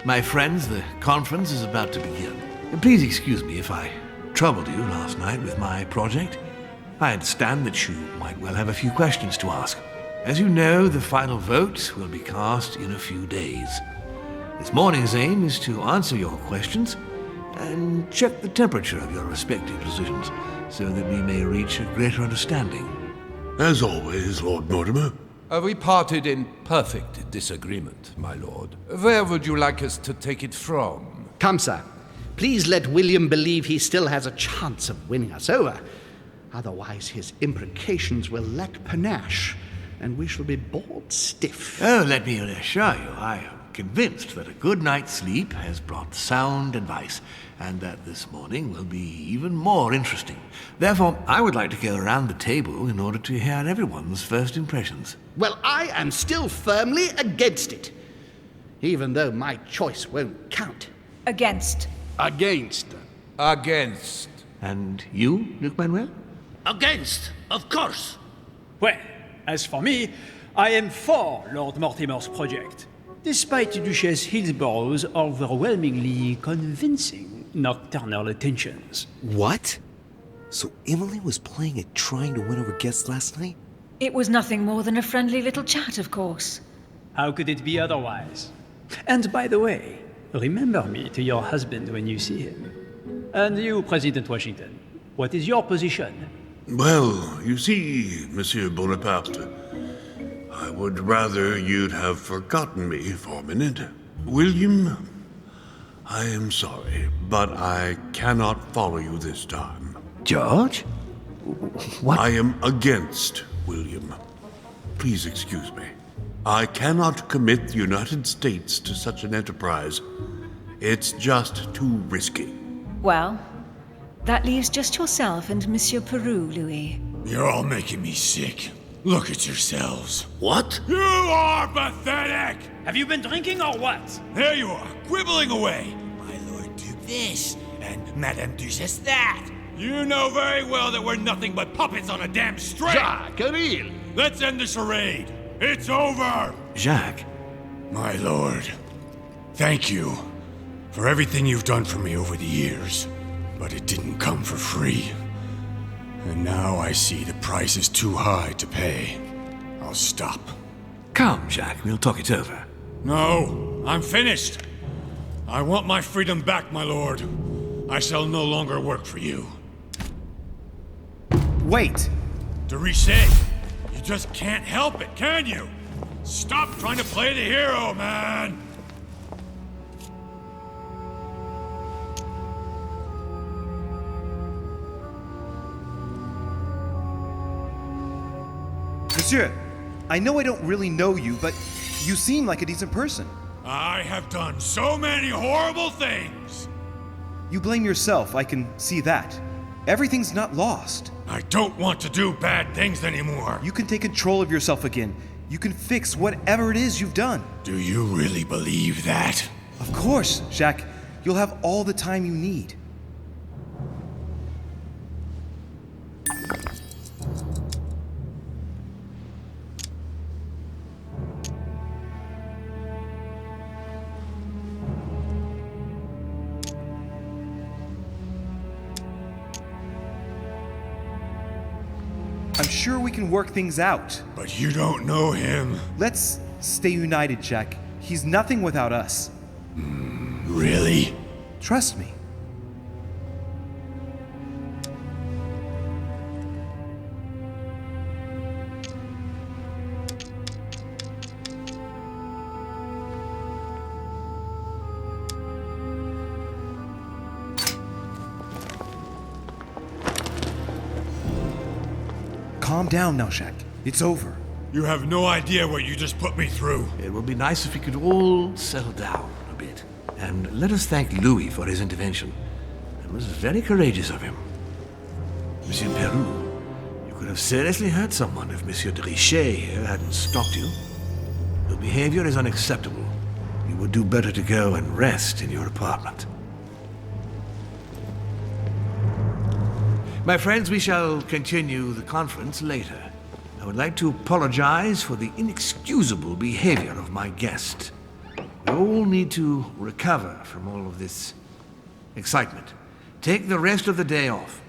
My friends, the conference is about to begin. Please excuse me if I troubled you last night with my project. I understand that you might well have a few questions to ask. As you know, the final vote will be cast in a few days. This morning's aim is to answer your questions and check the temperature of your respective positions so that we may reach a greater understanding. As always, Lord Mortimer. We parted in perfect disagreement, my lord. Where would you like us to take it from? Come, sir. Please let William believe he still has a chance of winning us over. Otherwise, his imprecations will lack panache, and we shall be bored stiff. Oh, let me reassure you, I am convinced that a good night's sleep has brought sound advice, and that this morning will be even more interesting. Therefore, I would like to go around the table in order to hear everyone's first impressions. Well, I am still firmly against it, even though my choice won't count. Against. Against. Against. And you, Luc Manuel? Against, of course. Well, as for me, I am for Lord Mortimer's project, despite Duchess Hillsborough's overwhelmingly convincing nocturnal attentions. What? So Emily was playing at trying to win over guests last night? It was nothing more than a friendly little chat, of course. How could it be otherwise? And by the way, remember me to your husband when you see him. And you, President Washington, what is your position? Well, you see, Monsieur Bonaparte, I would rather you'd have forgotten me for a minute. William, I am sorry, but I cannot follow you this time. George? What? I am against William. Please excuse me. I cannot commit the United States to such an enterprise. It's just too risky. Well, that leaves just yourself and Monsieur Peru, Louis. You're all making me sick. Look at yourselves. What? You are pathetic! Have you been drinking or what? There you are, quibbling away. My Lord Duke this, and Madame Duchess that. You know very well that we're nothing but puppets on a damn string! Jacques, really? Let's end the charade! It's over! Jacques. My lord, thank you for everything you've done for me over the years. But it didn't come for free. And now I see the price is too high to pay. I'll stop. Come, Jacques, we'll talk it over. No, I'm finished. I want my freedom back, my lord. I shall no longer work for you. Wait! De Richet, you just can't help it, can you? Stop trying to play the hero, man! Monsieur, I know I don't really know you, but you seem like a decent person. I have done so many horrible things! You blame yourself, I can see that. Everything's not lost. I don't want to do bad things anymore. You can take control of yourself again. You can fix whatever it is you've done. Do you really believe that? Of course, Jacques. You'll have all the time you need. I'm sure we can work things out. But you don't know him. Let's stay united, Jack. He's nothing without us. Really? Trust me. Calm down now, Jack. It's over. You have no idea what you just put me through. It would be nice if we could all settle down a bit. And let us thank Louis for his intervention. It was very courageous of him. Monsieur Peru, you could have seriously hurt someone if Monsieur de Richet here hadn't stopped you. Your behavior is unacceptable. You would do better to go and rest in your apartment. My friends, we shall continue the conference later. I would like to apologize for the inexcusable behavior of my guest. We all need to recover from all of this excitement. Take the rest of the day off.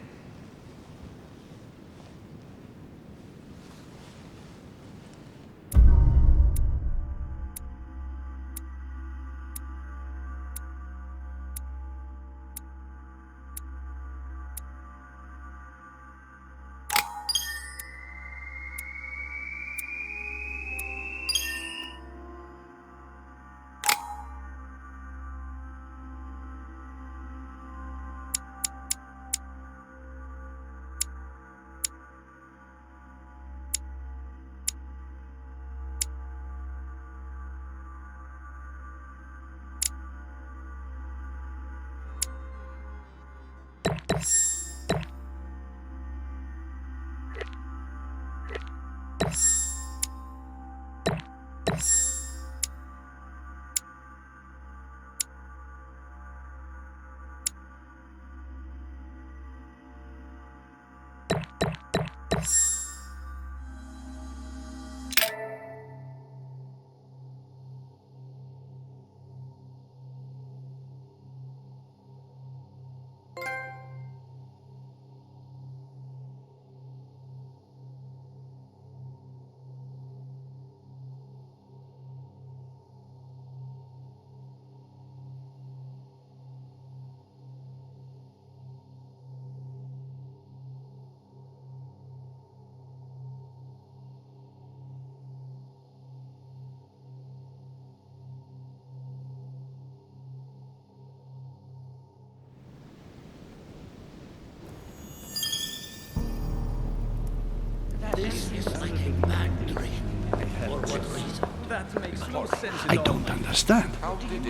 This is like a bad dream. For what reason? That makes no sense I at all. don't understand.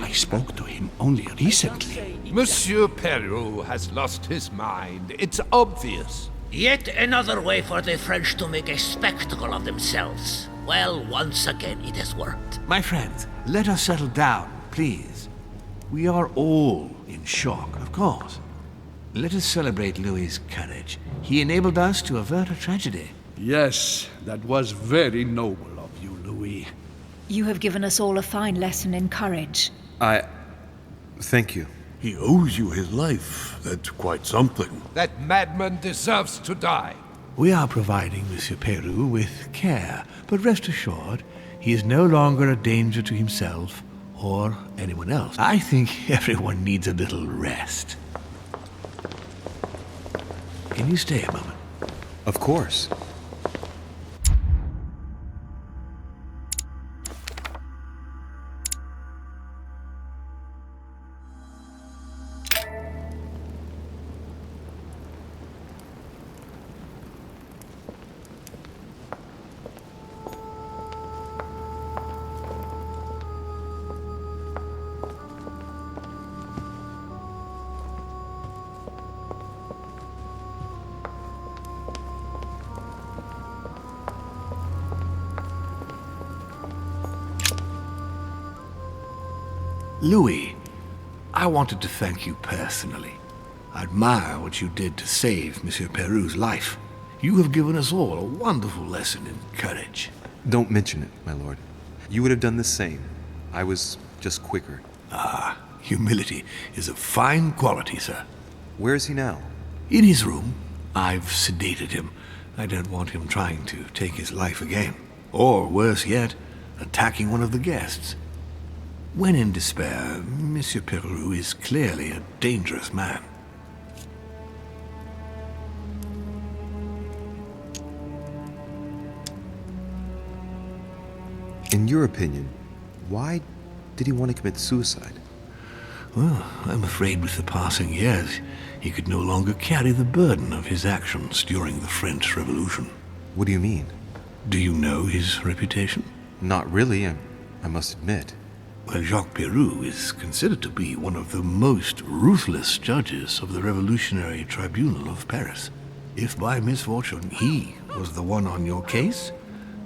I spoke to him only recently. Monsieur Peru has lost his mind. It's obvious. Yet another way for the French to make a spectacle of themselves. Well, once again it has worked. My friends, let us settle down, please. We are all in shock, of course. Let us celebrate Louis's courage. He enabled us to avert a tragedy. Yes, that was very noble of you, Louis. You have given us all a fine lesson in courage. Thank you. He owes you his life. That's quite something. That madman deserves to die. We are providing Monsieur Peru with care, but rest assured, he is no longer a danger to himself or anyone else. I think everyone needs a little rest. Can you stay a moment? Of course. Louis, I wanted to thank you personally. I admire what you did to save Monsieur Peru's life. You have given us all a wonderful lesson in courage. Don't mention it, my lord. You would have done the same. I was just quicker. Ah, humility is a fine quality, sir. Where is he now? In his room. I've sedated him. I don't want him trying to take his life again. Or, worse yet, attacking one of the guests. When in despair, Monsieur Peru is clearly a dangerous man. In your opinion, why did he want to commit suicide? Well, I'm afraid with the passing years, he could no longer carry the burden of his actions during the French Revolution. What do you mean? Do you know his reputation? Not really, I must admit. Well, Jacques Peru is considered to be one of the most ruthless judges of the Revolutionary Tribunal of Paris. If by misfortune he was the one on your case,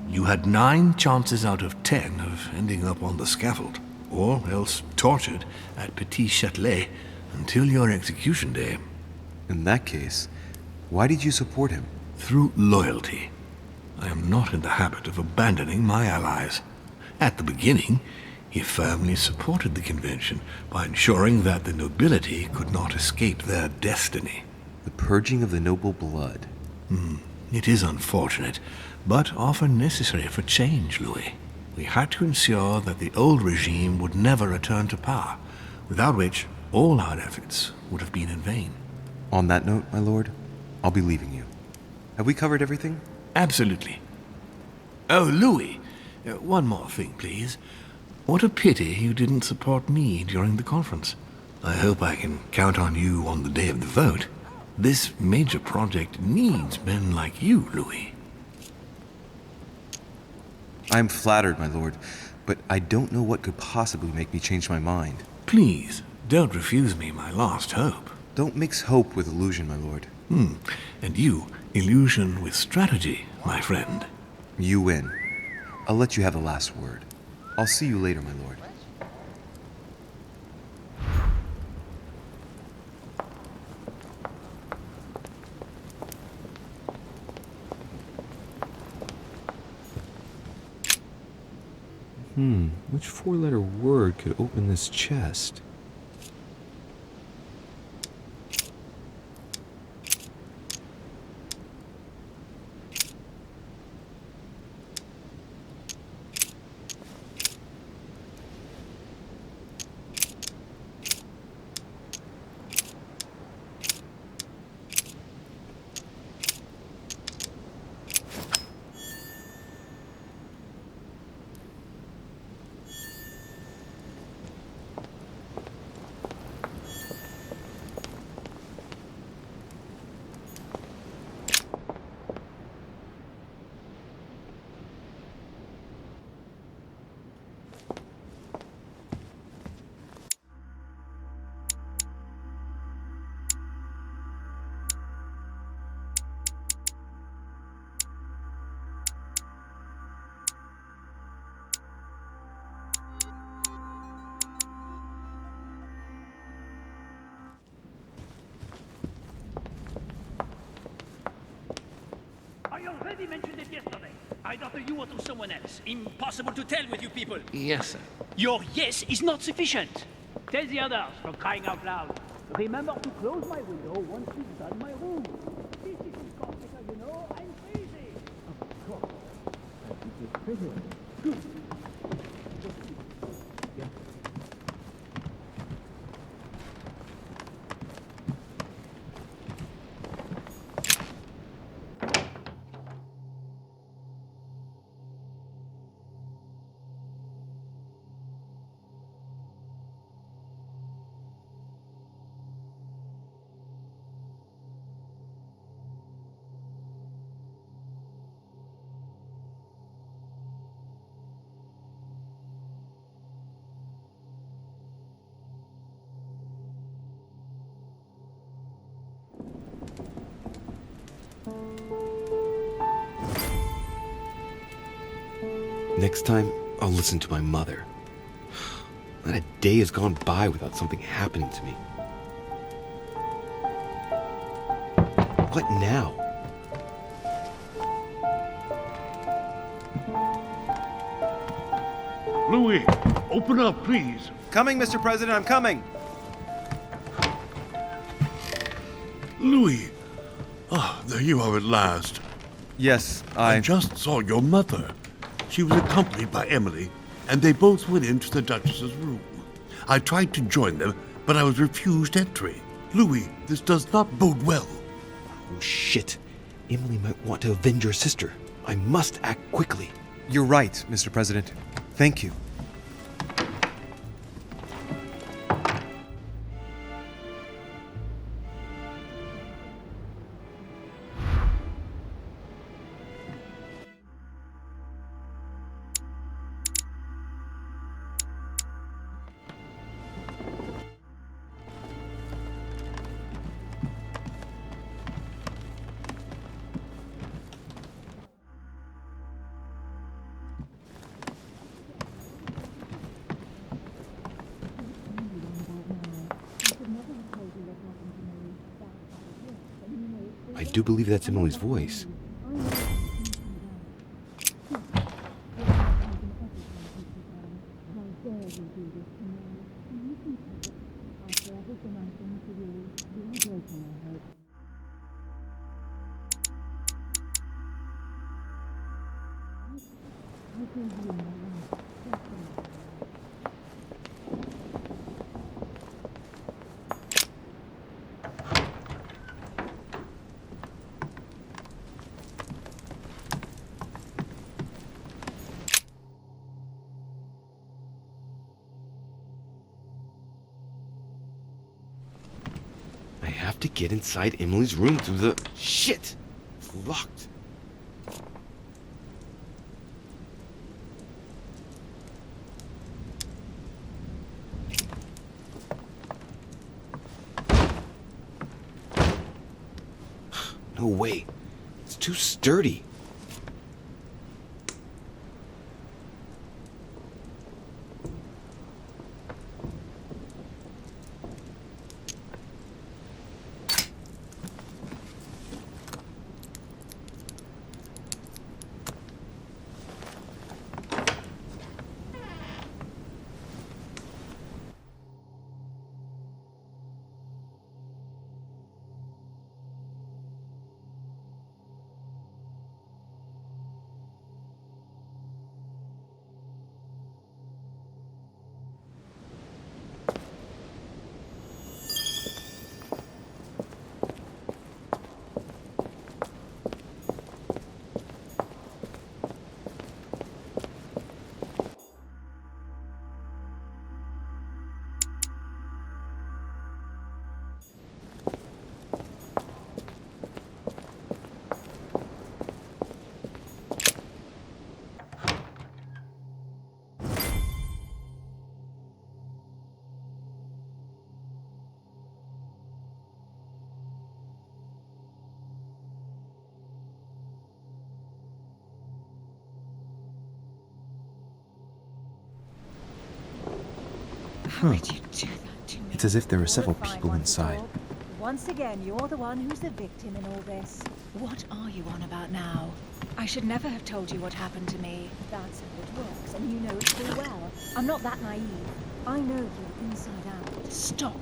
you had 9 chances out of 10 of ending up on the scaffold, or else tortured at Petit Châtelet until your execution day. In that case, why did you support him? Through loyalty. I am not in the habit of abandoning my allies. At the beginning, he firmly supported the convention by ensuring that the nobility could not escape their destiny. The purging of the noble blood. It is unfortunate, but often necessary for change, Louis. We had to ensure that the old regime would never return to power, without which all our efforts would have been in vain. On that note, my lord, I'll be leaving you. Have we covered everything? Absolutely. Oh, Louis, one more thing, please. What a pity you didn't support me during the conference. I hope I can count on you on the day of the vote. This major project needs men like you, Louis. I'm flattered, my lord, but I don't know what could possibly make me change my mind. Please, don't refuse me my last hope. Don't mix hope with illusion, my lord. And you, illusion with strategy, my friend. You win. I'll let you have the last word. I'll see you later, my lord. Which 4-letter word could open this chest? already mentioned it yesterday. Either to you or to someone else. Impossible to tell with you people. Yes, sir. Your yes is not sufficient. Tell the others, for crying out loud. Remember to close my window once you've done my room. This isn't Corsica, you know. I'm crazy. Of course. Good. Next time, I'll listen to my mother. Not a day has gone by without something happening to me. What now? Louis, open up, please. Coming, Mr. President, I'm coming. Louis. Ah, there you are at last. Yes, I just saw your mother. She was accompanied by Emily, and they both went into the Duchess's room. I tried to join them, but I was refused entry. Louis, this does not bode well. Oh, shit. Emily might want to avenge her sister. I must act quickly. You're right, Mr. President. Thank you. I do believe that's Emily's voice. I have to get inside Emily's room through the... Shit! It's locked. No way. It's too sturdy. It's as if there are several people inside. Once again, you're the one who's the victim in all this. What are you on about now? I should never have told you what happened to me. That's how it works, and you know it full well. I'm not that naive. I know you inside out. Stop.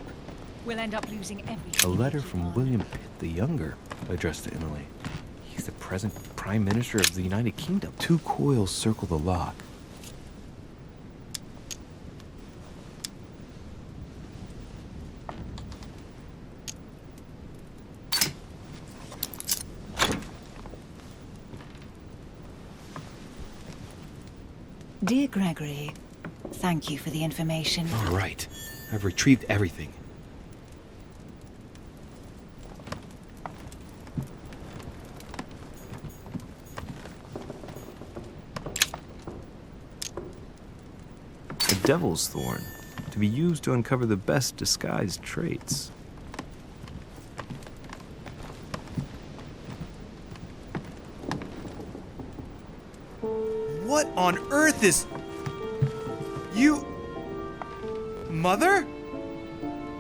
We'll end up losing everything. A letter from William Pitt the Younger, addressed to Emily. He's the present Prime Minister of the United Kingdom. 2 coils circle the lock. Dear Gregory, thank you for the information. All right. I've retrieved everything. A devil's thorn, to be used to uncover the best disguised traits. What on earth is... You... Mother?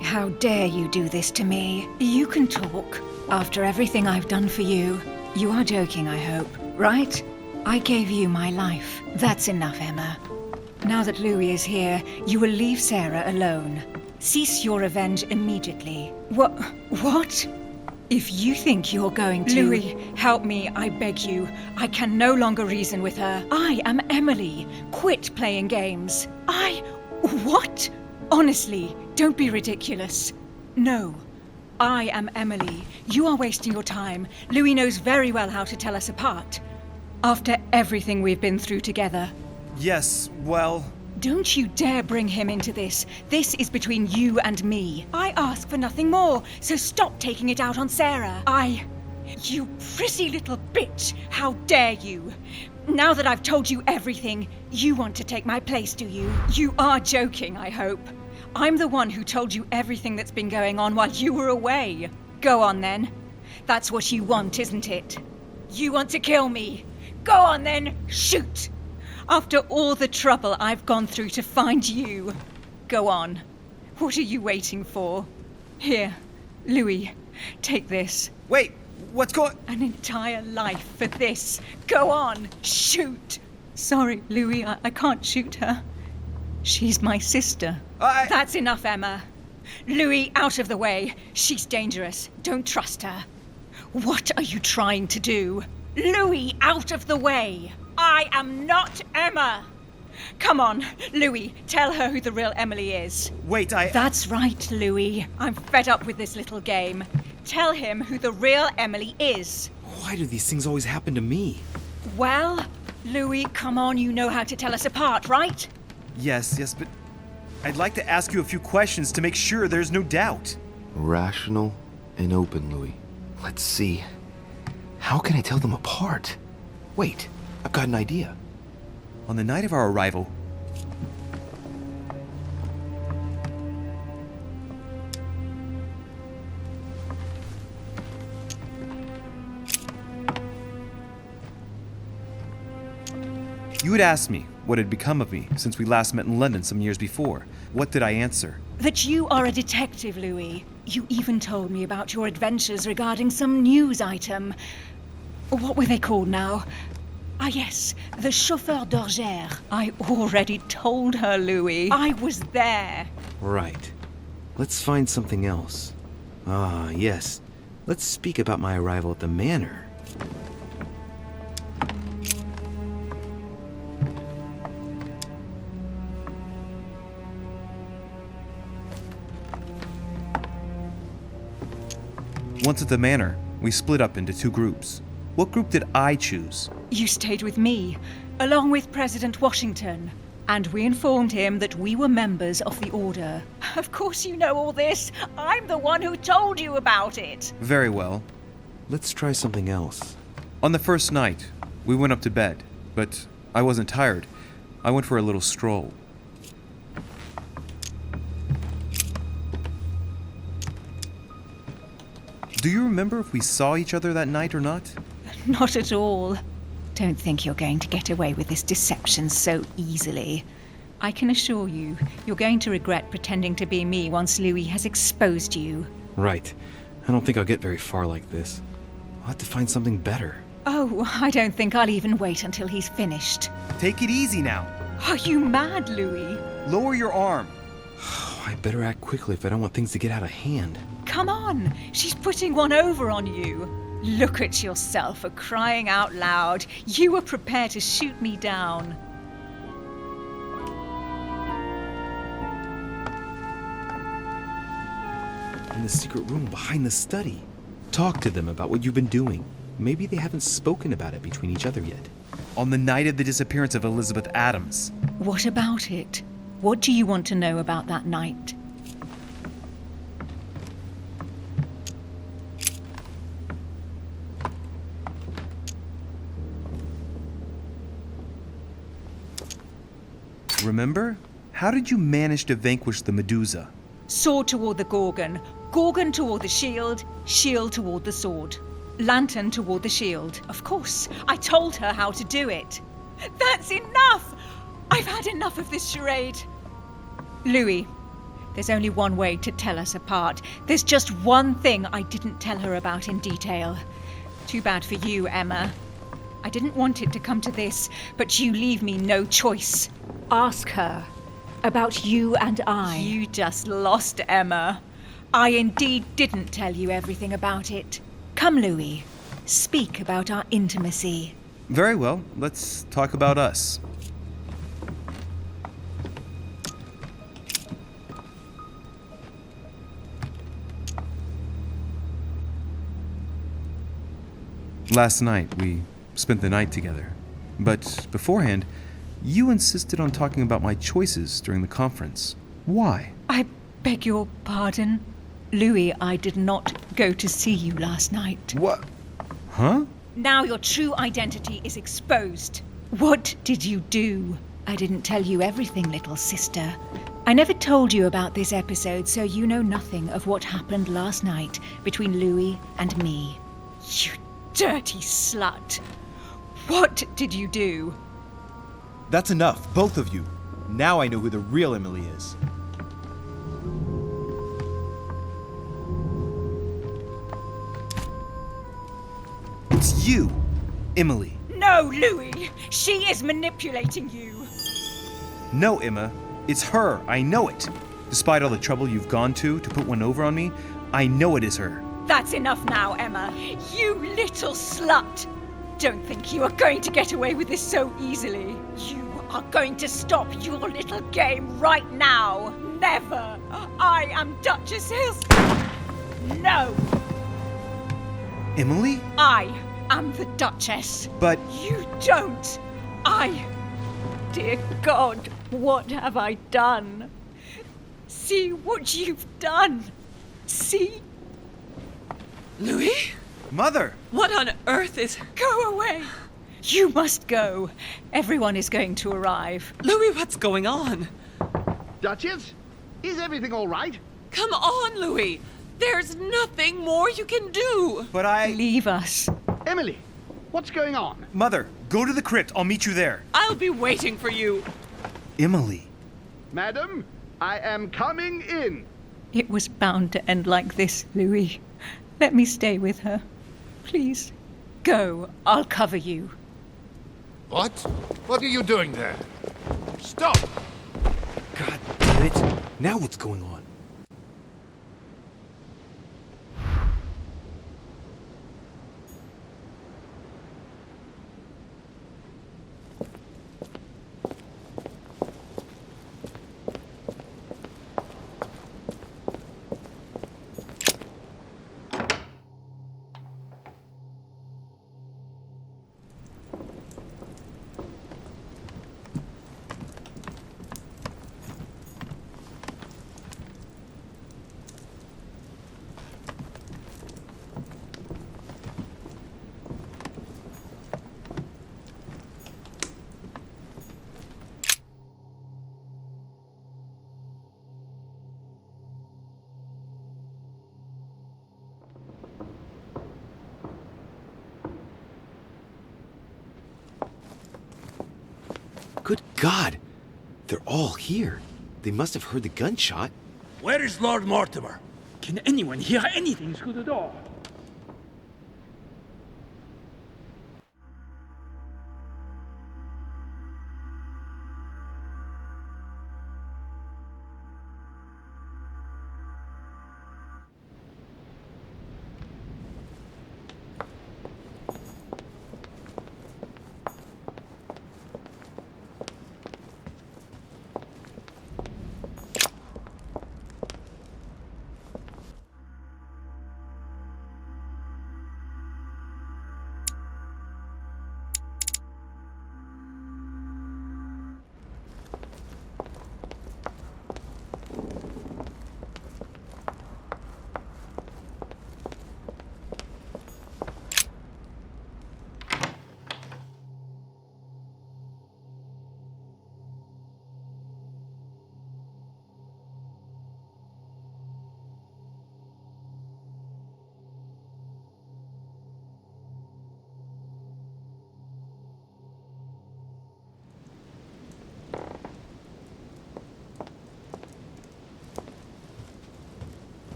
How dare you do this to me? You can talk. After everything I've done for you. You are joking, I hope, right? I gave you my life. That's enough, Emma. Now that Louis is here, you will leave Sarah alone. Cease your revenge immediately. What? If you think you're going to... Louis, help me, I beg you. I can no longer reason with her. I am Emily. Quit playing games. What? Honestly, don't be ridiculous. No. I am Emily. You are wasting your time. Louis knows very well how to tell us apart. After everything we've been through together. Yes, well... Don't you dare bring him into this. This is between you and me. I ask for nothing more, so stop taking it out on Sarah. You prissy little bitch! How dare you! Now that I've told you everything, you want to take my place, do you? You are joking, I hope. I'm the one who told you everything that's been going on while you were away. Go on then. That's what you want, isn't it? You want to kill me. Go on then, shoot! After all the trouble I've gone through to find you. Go on. What are you waiting for? Here, Louis, take this. Wait, what's going... An entire life for this. Go on, shoot! Sorry, Louis, I can't shoot her. She's my sister. That's enough, Emma. Louis, out of the way. She's dangerous. Don't trust her. What are you trying to do? Louis, out of the way! I am not Emma! Come on, Louis, tell her who the real Emily is. Wait, That's right, Louis. I'm fed up with this little game. Tell him who the real Emily is. Why do these things always happen to me? Well, Louis, come on, you know how to tell us apart, right? Yes, but I'd like to ask you a few questions to make sure there's no doubt. Rational and open, Louis. Let's see. How can I tell them apart? Wait, I've got an idea. On the night of our arrival, you had asked me what had become of me since we last met in London some years before. What did I answer? That you are a detective, Louis. You even told me about your adventures regarding some news item. What were they called now? Ah, yes, the chauffeur d'orgère. I already told her, Louis. I was there. Right. Let's find something else. Ah, yes. Let's speak about my arrival at the manor. Once at the manor, we split up into 2 groups. What group did I choose? You stayed with me, along with President Washington, and we informed him that we were members of the Order. Of course you know all this. I'm the one who told you about it. Very well. Let's try something else. On the first night, we went up to bed, but I wasn't tired. I went for a little stroll. Do you remember if we saw each other that night or not? Not at all. Don't think you're going to get away with this deception so easily. I can assure you, you're going to regret pretending to be me once Louis has exposed you. Right. I don't think I'll get very far like this. I'll have to find something better. Oh, I don't think I'll even wait until he's finished. Take it easy now. Are you mad, Louis? Lower your arm. I better act quickly if I don't want things to get out of hand. Come on, she's putting one over on you. Look at yourself, for crying out loud. You were prepared to shoot me down. In the secret room behind the study. Talk to them about what you've been doing. Maybe they haven't spoken about it between each other yet. On the night of the disappearance of Elizabeth Adams. What about it? What do you want to know about that night? Remember? How did you manage to vanquish the Medusa? Sword toward the Gorgon, Gorgon toward the shield, shield toward the sword. Lantern toward the shield. Of course, I told her how to do it. That's enough! I've had enough of this charade. Louis, there's only one way to tell us apart. There's just one thing I didn't tell her about in detail. Too bad for you, Emma. I didn't want it to come to this, but you leave me no choice. Ask her about you and I. You just lost, Emma. I indeed didn't tell you everything about it. Come, Louis. Speak about our intimacy. Very well. Let's talk about us. Last night, we spent the night together. But beforehand, you insisted on talking about my choices during the conference. Why? I beg your pardon. Louis, I did not go to see you last night. What? Huh? Now your true identity is exposed. What did you do? I didn't tell you everything, little sister. I never told you about this episode, so you know nothing of what happened last night between Louis and me. You dirty slut. What did you do? That's enough, both of you. Now I know who the real Emily is. It's you, Emily. No, Louis! She is manipulating you! No, Emma. It's her. I know it. Despite all the trouble you've gone to put one over on me, I know it is her. That's enough now, Emma. You little slut! Don't think you are going to get away with this so easily. You are going to stop your little game right now. Never! I am Duchess Hills. No! Emily? I am the Duchess. But... You don't! Dear God, what have I done? See what you've done. See? Louis? Mother! What on earth is... Go away! You must go. Everyone is going to arrive. Louis, what's going on? Duchess? Is everything all right? Come on, Louis! There's nothing more you can do! But I... Leave us. Emily, what's going on? Mother, go to the crypt. I'll meet you there. I'll be waiting for you. Emily. Madam, I am coming in. It was bound to end like this, Louis. Let me stay with her. Please. Go. I'll cover you. What? What are you doing there? Stop! God damn it. Now what's going on? Good God! They're all here. They must have heard the gunshot. Where is Lord Mortimer? Can anyone hear anything through the door?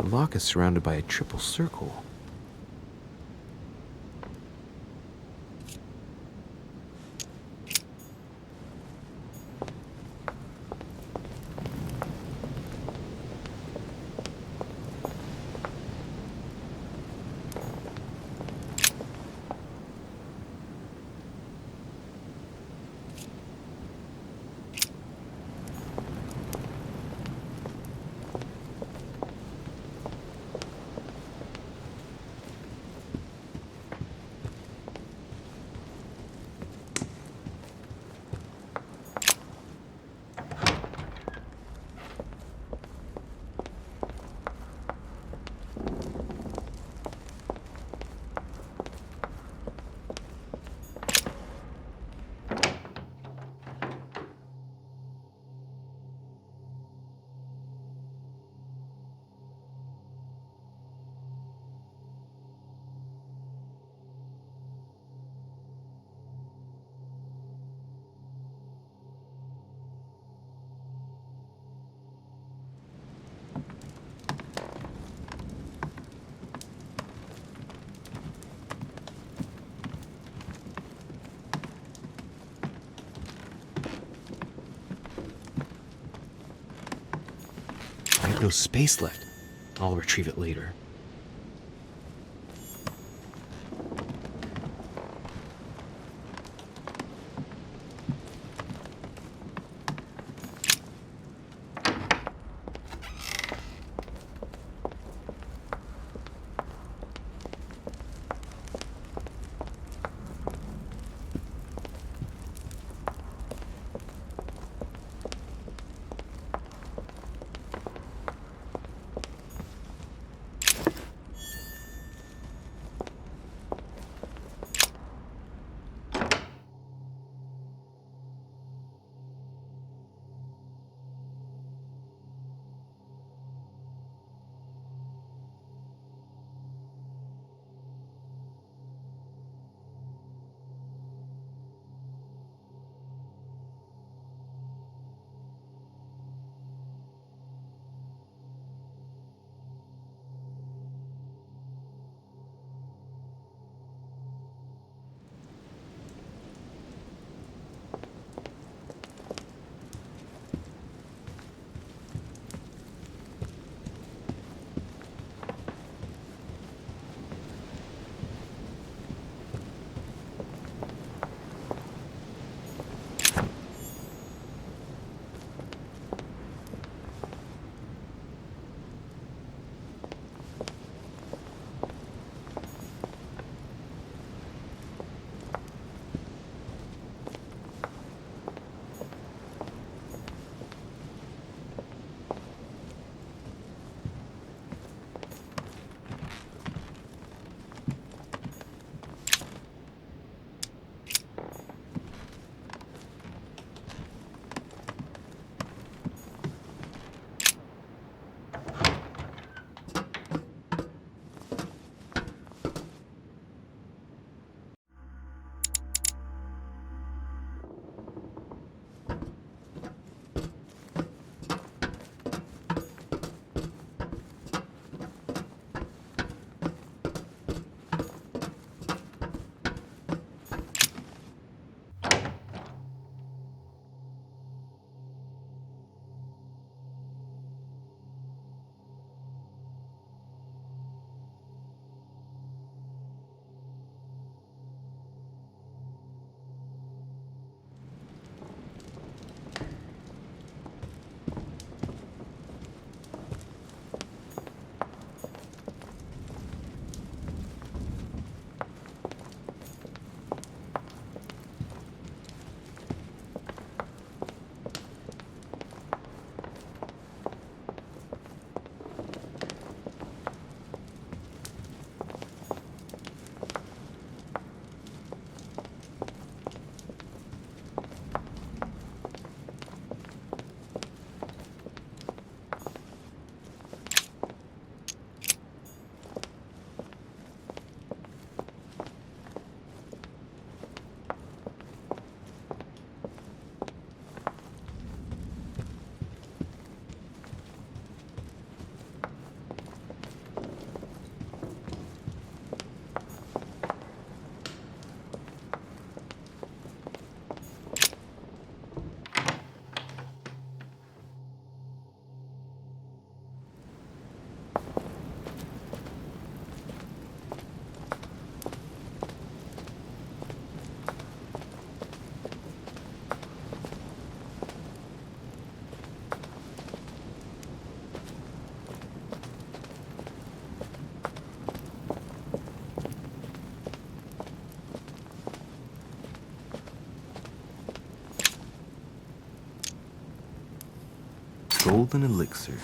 lock is surrounded by a triple circle. I have no space left. I'll retrieve it later. golden elixir.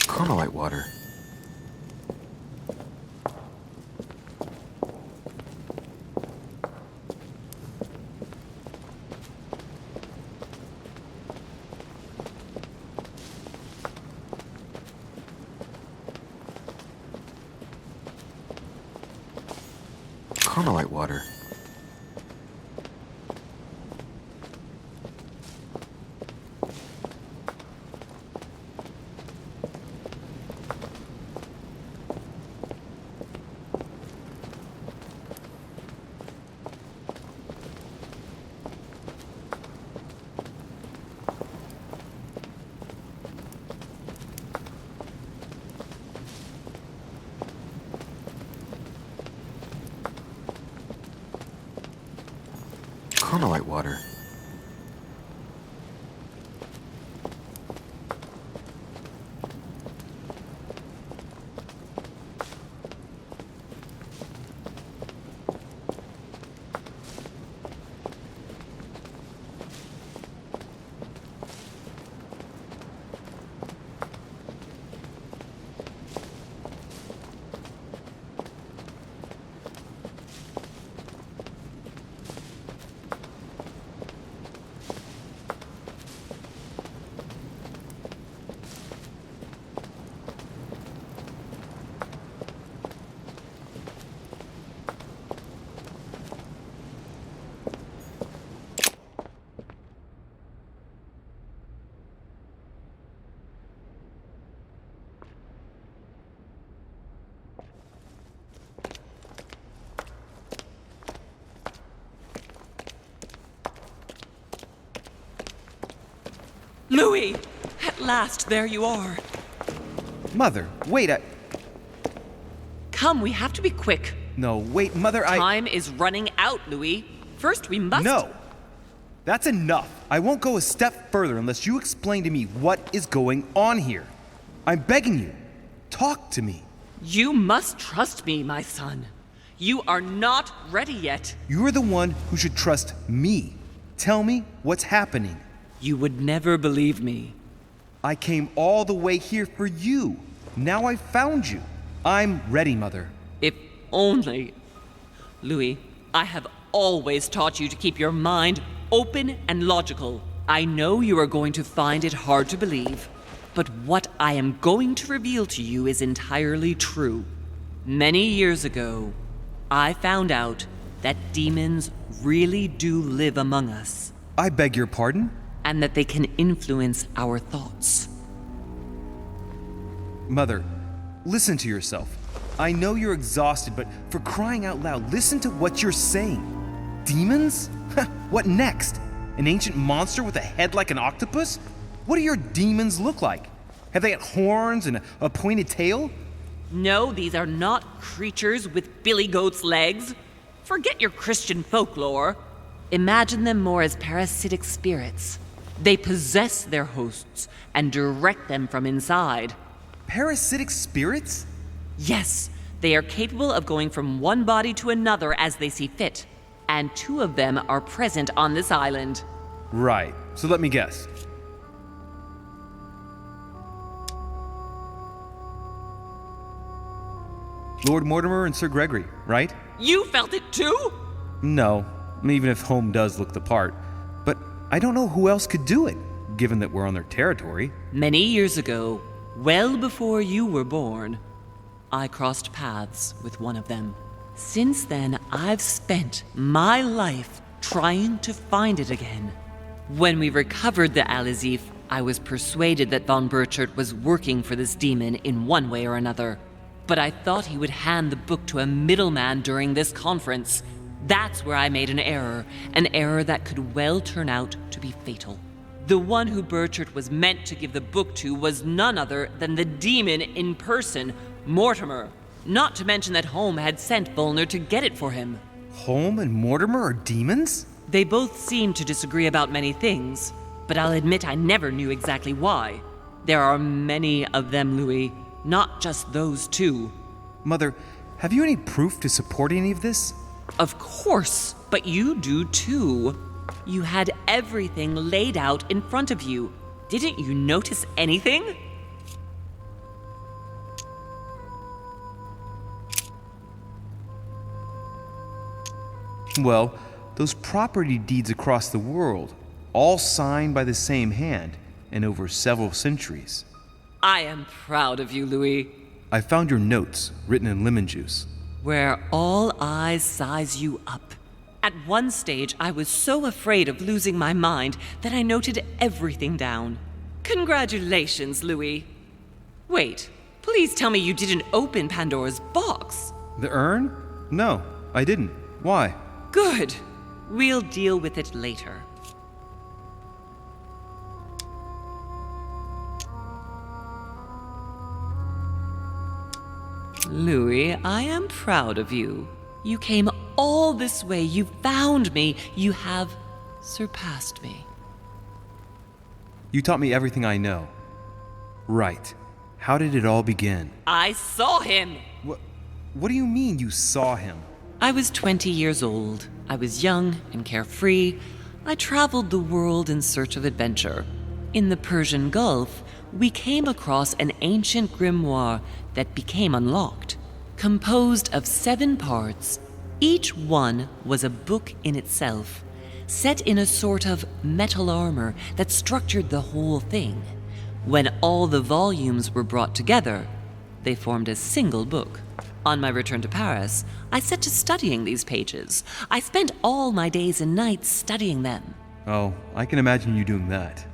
Carmelite water. Carmelite water. Carmelite water. Louis! At last, there you are. Mother, wait, Come, we have to be quick. No, wait, Mother, Time is running out, Louis. First, we must... No! That's enough. I won't go a step further unless you explain to me what is going on here. I'm begging you. Talk to me. You must trust me, my son. You are not ready yet. You're the one who should trust me. Tell me what's happening. You would never believe me. I came all the way here for you. Now I've found you. I'm ready, Mother. If only... Louis, I have always taught you to keep your mind open and logical. I know you are going to find it hard to believe, but what I am going to reveal to you is entirely true. Many years ago, I found out that demons really do live among us. I beg your pardon? And that they can influence our thoughts. Mother, listen to yourself. I know you're exhausted, but for crying out loud, listen to what you're saying. Demons? What next? An ancient monster with a head like an octopus? What do your demons look like? Have they got horns and a pointed tail? No, these are not creatures with billy goat's legs. Forget your Christian folklore. Imagine them more as parasitic spirits. They possess their hosts and direct them from inside. Parasitic spirits? Yes, they are capable of going from one body to another as they see fit. And 2 of them are present on this island. Right. So let me guess. Lord Mortimer and Sir Gregory, right? You felt it too? No, even if Home does look the part. But I don't know who else could do it, given that we're on their territory. Many years ago, well before you were born, I crossed paths with one of them. Since then, I've spent my life trying to find it again. When we recovered the Alizif, I was persuaded that von Burchard was working for this demon in one way or another. But I thought he would hand the book to a middleman during this conference. That's where I made an error that could well turn out to be fatal. The one who Burchard was meant to give the book to was none other than the demon in person, Mortimer. Not to mention that Home had sent Volner to get it for him. Home and Mortimer are demons? They both seem to disagree about many things, but I'll admit I never knew exactly why. There are many of them, Louis, not just those two. Mother, have you any proof to support any of this? Of course, but you do too. You had everything laid out in front of you. Didn't you notice anything? Well, those property deeds across the world, all signed by the same hand and over several centuries. I am proud of you, Louis. I found your notes written in lemon juice. Where all eyes size you up. At one stage, I was so afraid of losing my mind that I noted everything down. Congratulations, Louis. Wait, please tell me you didn't open Pandora's box. The urn? No, I didn't. Why? Good. We'll deal with it later. Louis, I am proud of you. You came all this way. You found me. You have surpassed me. You taught me everything I know. Right. How did it all begin? I saw him! What do you mean you saw him? I was 20 years old. I was young and carefree. I traveled the world in search of adventure. In the Persian Gulf, we came across an ancient grimoire that became unlocked. Composed of 7 parts, each one was a book in itself, set in a sort of metal armor that structured the whole thing. When all the volumes were brought together, they formed a single book. On my return to Paris, I set to studying these pages. I spent all my days and nights studying them. Oh, I can imagine you doing that.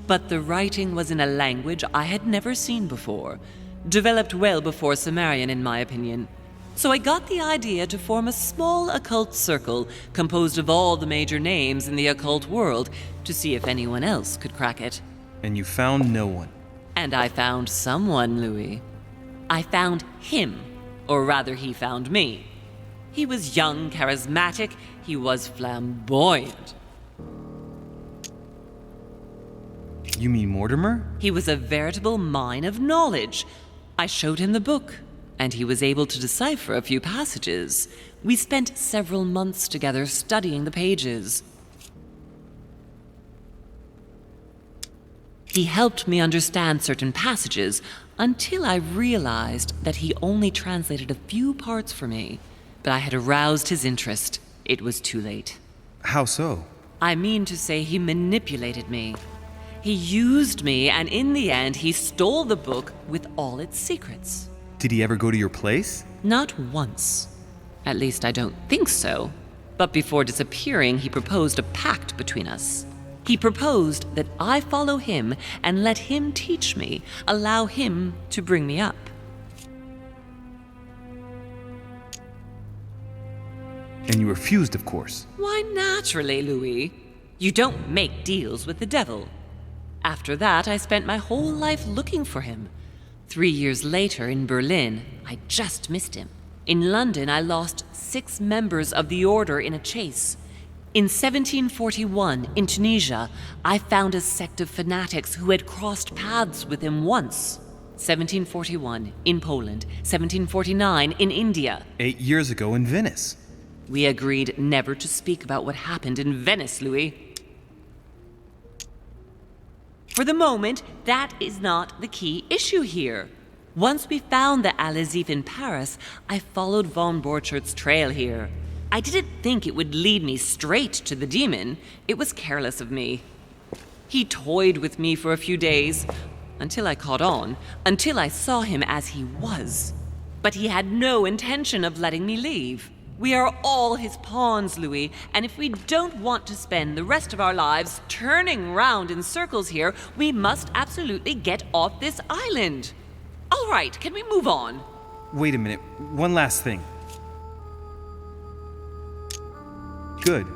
But the writing was in a language I had never seen before, developed well before Sumerian, in my opinion. So I got the idea to form a small occult circle composed of all the major names in the occult world to see if anyone else could crack it. And you found no one. And I found someone, Louis. I found him. Or rather, he found me. He was young, charismatic, he was flamboyant. You mean Mortimer? He was a veritable mine of knowledge. I showed him the book, and he was able to decipher a few passages. We spent several months together studying the pages. He helped me understand certain passages until I realized that he only translated a few parts for me. But I had aroused his interest. It was too late. How so? I mean to say he manipulated me. He used me, and in the end, he stole the book with all its secrets. Did he ever go to your place? Not once. At least I don't think so. But before disappearing, he proposed a pact between us. He proposed that I follow him and let him teach me, allow him to bring me up. And you refused, of course. Why, naturally, Louis. You don't make deals with the devil. After that, I spent my whole life looking for him. 3 years later, in Berlin, I just missed him. In London, I lost 6 members of the order in a chase. In 1741, in Tunisia, I found a sect of fanatics who had crossed paths with him once. 1741, in Poland. 1749, in India. 8 years ago in Venice. We agreed never to speak about what happened in Venice, Louis. For the moment, that is not the key issue here. Once we found the Al-Azif in Paris, I followed von Borchardt's trail here. I didn't think it would lead me straight to the demon. It was careless of me. He toyed with me for a few days, until I caught on, until I saw him as he was. But he had no intention of letting me leave. We are all his pawns, Louis, and if we don't want to spend the rest of our lives turning round in circles here, we must absolutely get off this island. All right, can we move on? Wait a minute. One last thing. Good.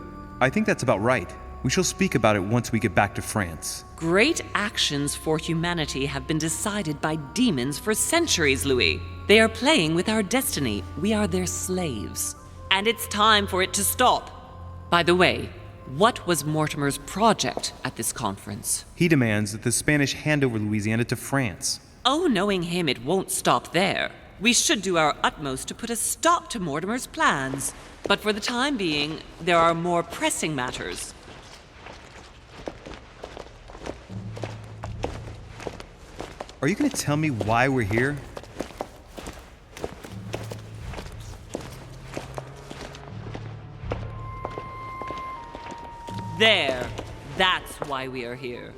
I think that's about right. We shall speak about it once we get back to France. Great actions for humanity have been decided by demons for centuries, Louis. They are playing with our destiny. We are their slaves. And it's time for it to stop. By the way, what was Mortimer's project at this conference? He demands that the Spanish hand over Louisiana to France. Oh, knowing him, it won't stop there. We should do our utmost to put a stop to Mortimer's plans. But for the time being, there are more pressing matters. Are you going to tell me why we're here? There. That's why we are here.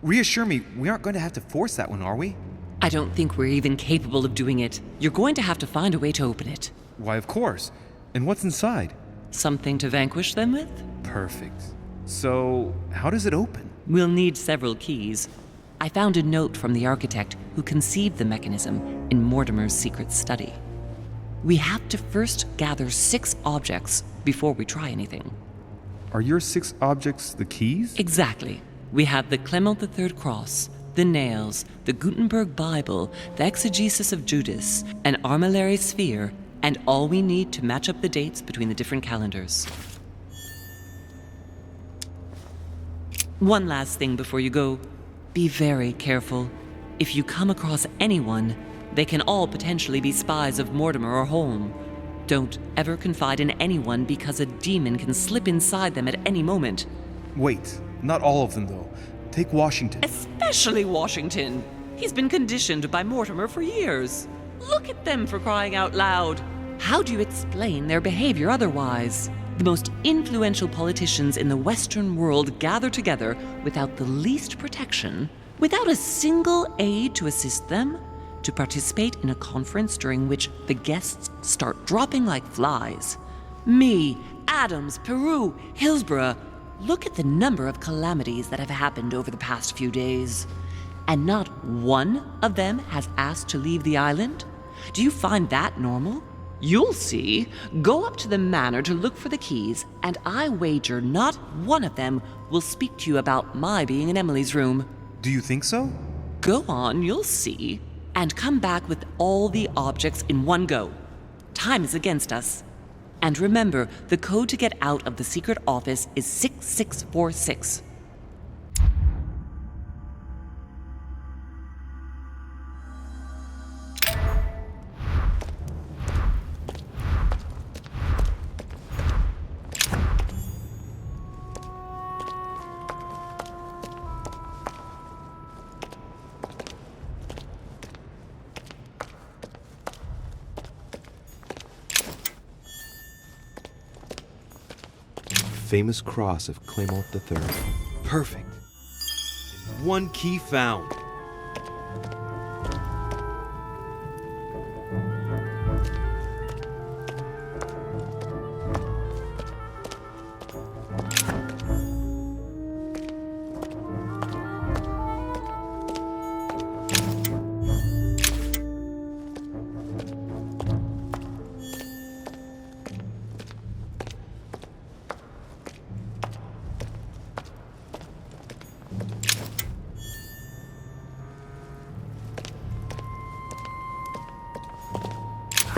Reassure me, we aren't going to have to force that one, are we? I don't think we're even capable of doing it. You're going to have to find a way to open it. Why, of course. And what's inside? Something to vanquish them with? Perfect. So, how does it open? We'll need several keys. I found a note from the architect who conceived the mechanism in Mortimer's secret study. We have to first gather 6 objects before we try anything. Are your 6 objects the keys? Exactly. We have the Clement III cross, the nails, the Gutenberg Bible, the exegesis of Judas, an armillary sphere, and all we need to match up the dates between the different calendars. One last thing before you go. Be very careful. If you come across anyone, they can all potentially be spies of Mortimer or Holm. Don't ever confide in anyone because a demon can slip inside them at any moment. Wait, not all of them though. Take Washington. Especially Washington. He's been conditioned by Mortimer for years. Look at them, for crying out loud. How do you explain their behavior otherwise? The most influential politicians in the Western world gather together without the least protection, without a single aid to assist them, to participate in a conference during which the guests start dropping like flies. Me, Adams, Peru, Hillsborough. Look at the number of calamities that have happened over the past few days. And not one of them has asked to leave the island? Do you find that normal? You'll see. Go up to the manor to look for the keys, and I wager not one of them will speak to you about my being in Emily's room. Do you think so? Go on, you'll see. And come back with all the objects in one go. Time is against us. And remember, the code to get out of the secret office is 6646. Famous cross of Clement III. Perfect. And one key found.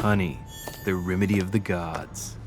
honey, the remedy of the gods.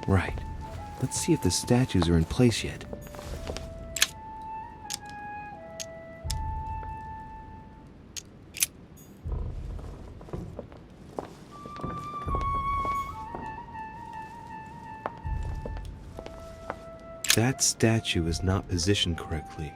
Right. Let's see if the statues are in place yet. That statue is not positioned correctly.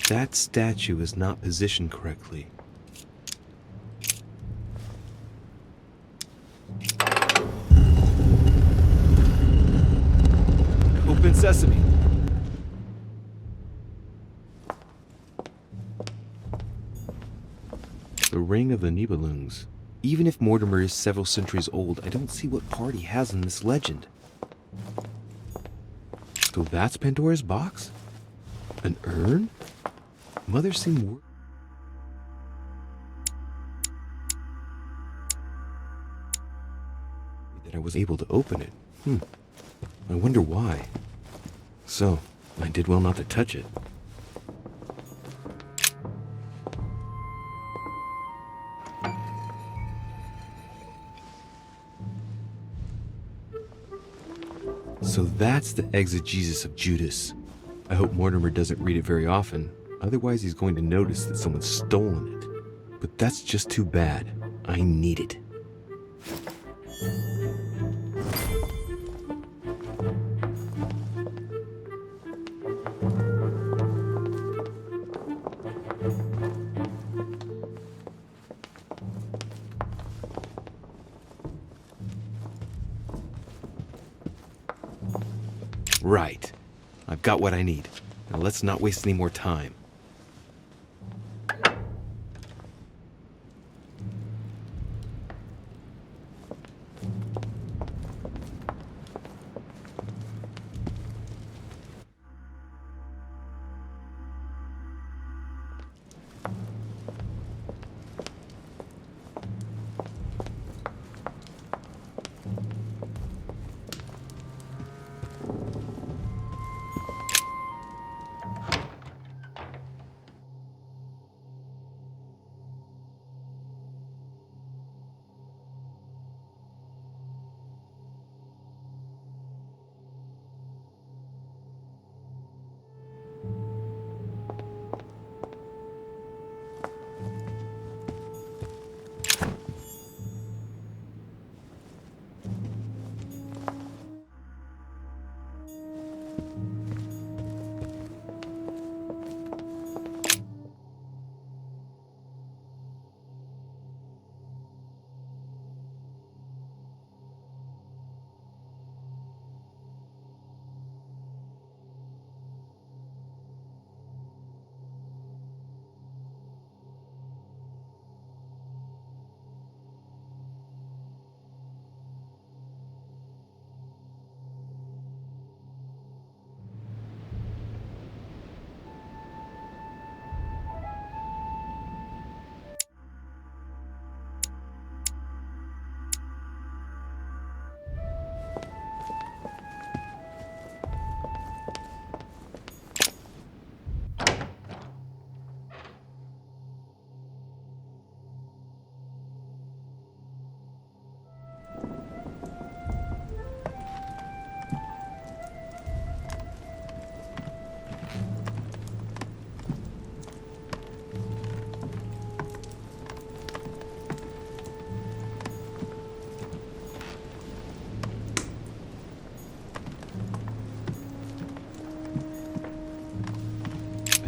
That statue is not positioned correctly. Open sesame. The Ring of the Nibelungs. Even if Mortimer is several centuries old, I don't see what part he has in this legend. So that's Pandora's box? An urn? Mother seemed worried that I was able to open it. I wonder why. So, I did well not to touch it. So that's the Exegesis of Judas. I hope Mortimer doesn't read it very often, otherwise he's going to notice that someone's stolen it. But that's just too bad. I need it. Right. I've got what I need. Now let's not waste any more time.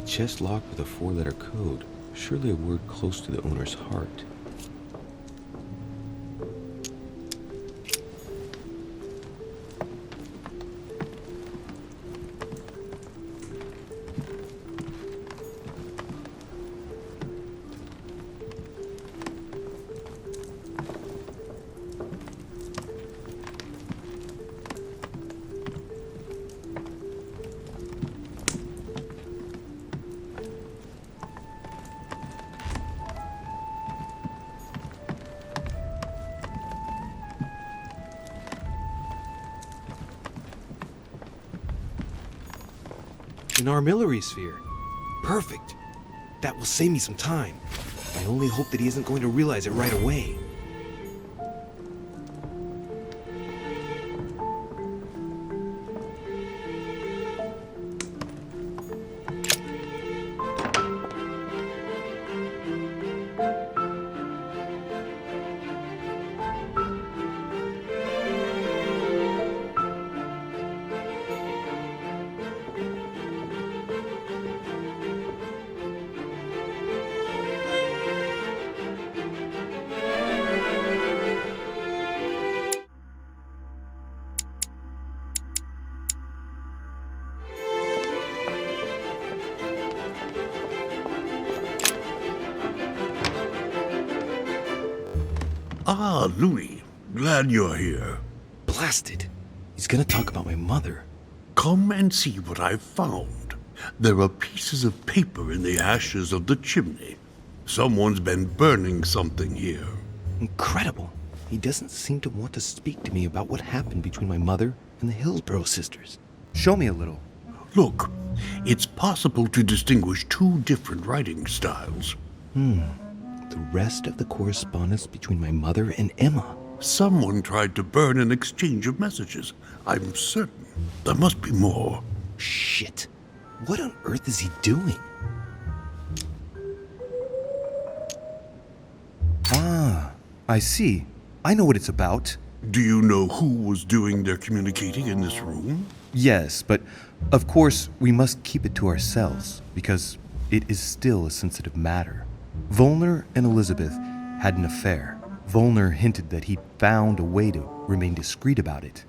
Chest locked with a 4-letter code. Surely a word close to the owner's heart. An armillary sphere. Perfect. That will save me some time. I only hope that he isn't going to realize it right away. Ah, Louis. Glad you're here. Blasted. He's gonna talk about my mother. Come and see what I've found. There are pieces of paper in the ashes of the chimney. Someone's been burning something here. Incredible. He doesn't seem to want to speak to me about what happened between my mother and the Hillsborough sisters. Show me a little. Look, it's possible to distinguish two different writing styles. The rest of the correspondence between my mother and Emma. Someone tried to burn an exchange of messages. I'm certain. There must be more. Shit. What on earth is he doing? I see. I know what it's about. Do you know who was doing their communicating in this room? Yes, but of course we must keep it to ourselves, because it is still a sensitive matter. Volner and Elizabeth had an affair. Volner hinted that he'd found a way to remain discreet about it.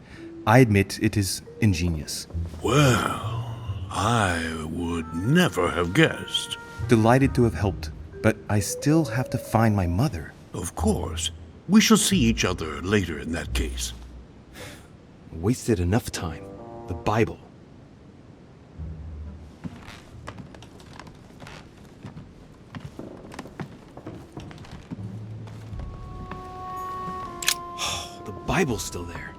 I admit it is ingenious. Well, I would never have guessed. Delighted to have helped, but I still have to find my mother. Of course. We shall see each other later in that case. Wasted enough time. The Bible. The Bible's still there.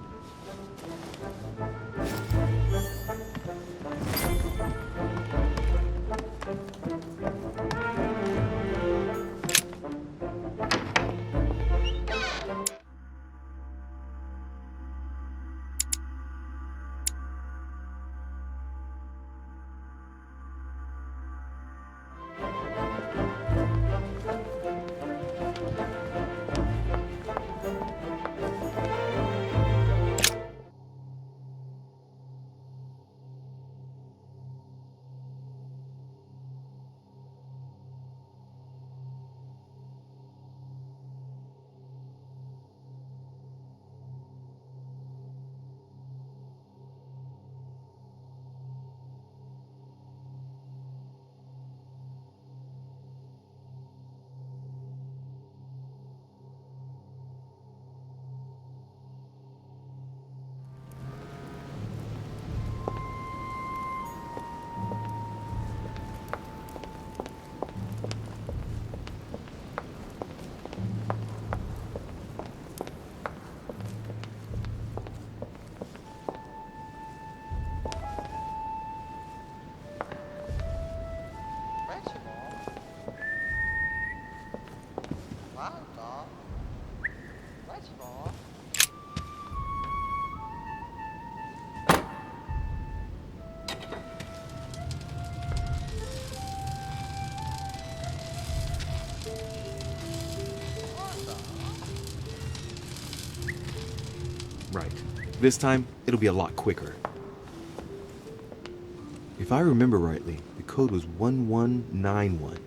Right. This time, it'll be a lot quicker. If I remember rightly, the code was 1191.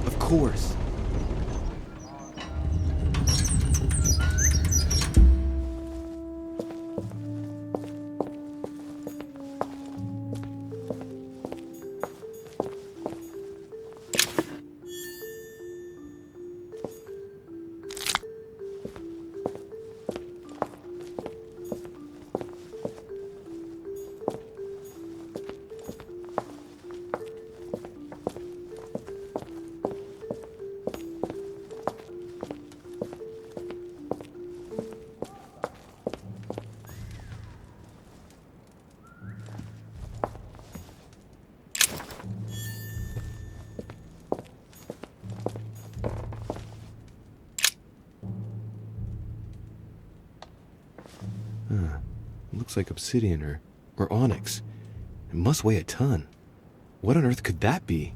Of course. Looks like obsidian or onyx. It must weigh a ton. What on earth could that be?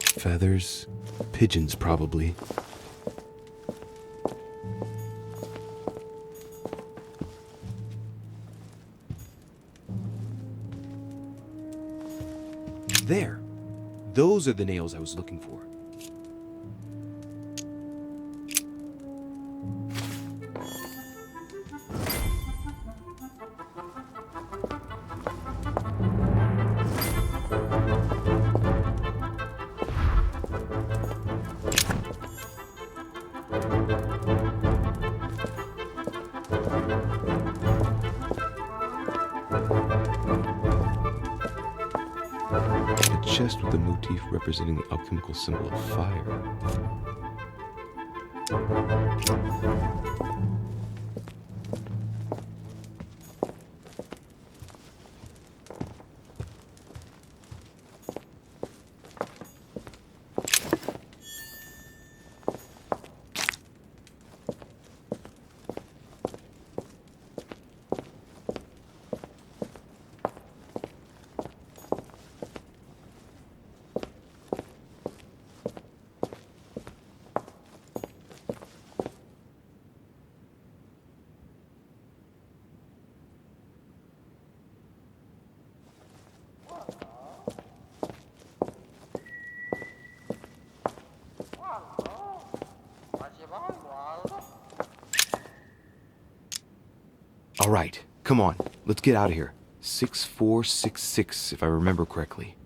Feathers, pigeons probably. There. Those are the nails I was looking for. A chest with a motif representing the alchemical symbol of fire. All right, come on, let's get out of here. 6466, if I remember correctly.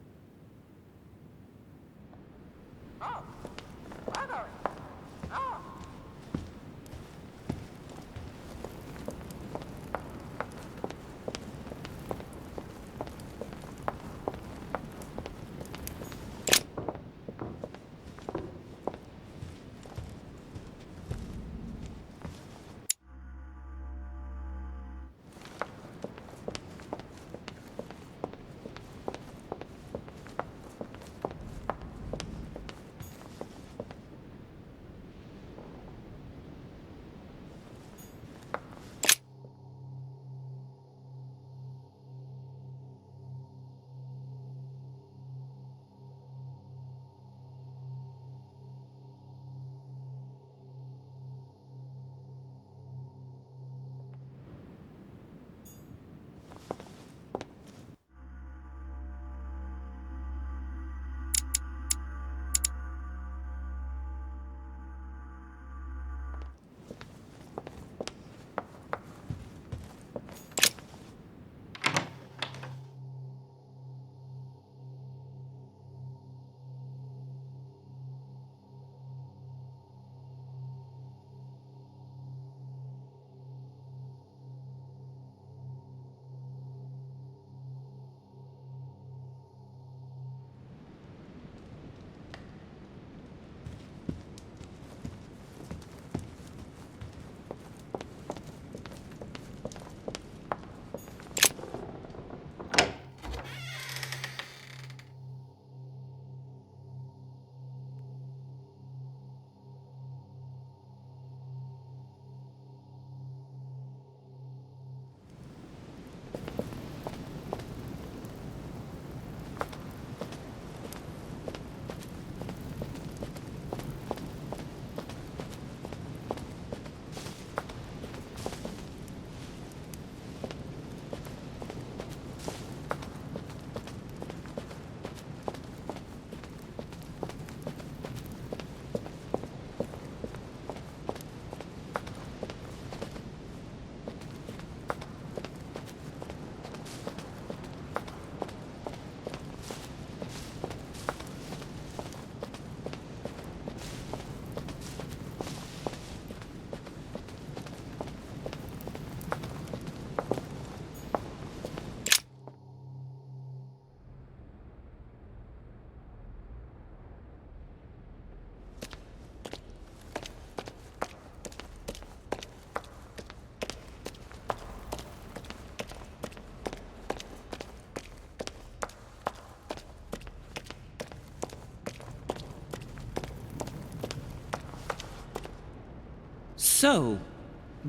So,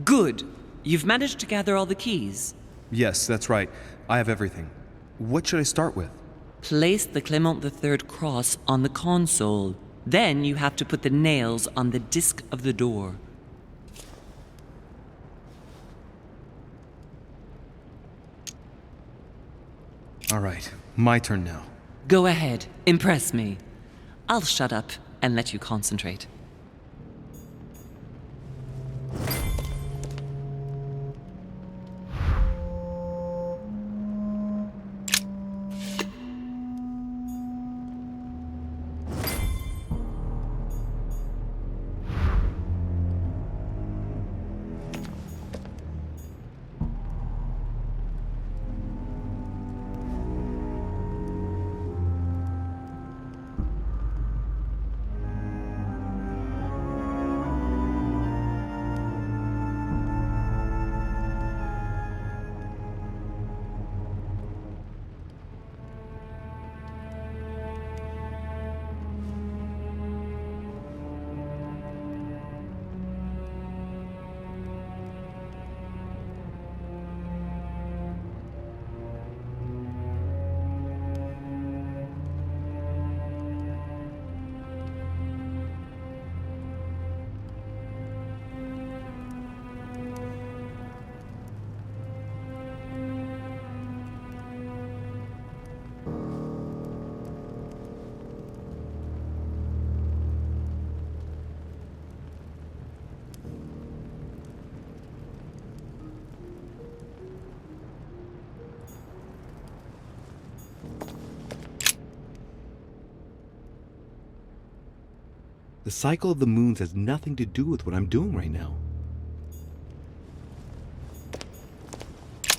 good. You've managed to gather all the keys. Yes, that's right. I have everything. What should I start with? Place the Clement III cross on the console. Then you have to put the nails on the disc of the door. All right, my turn now. Go ahead, impress me. I'll shut up and let you concentrate. The cycle of the moons has nothing to do with what I'm doing right now.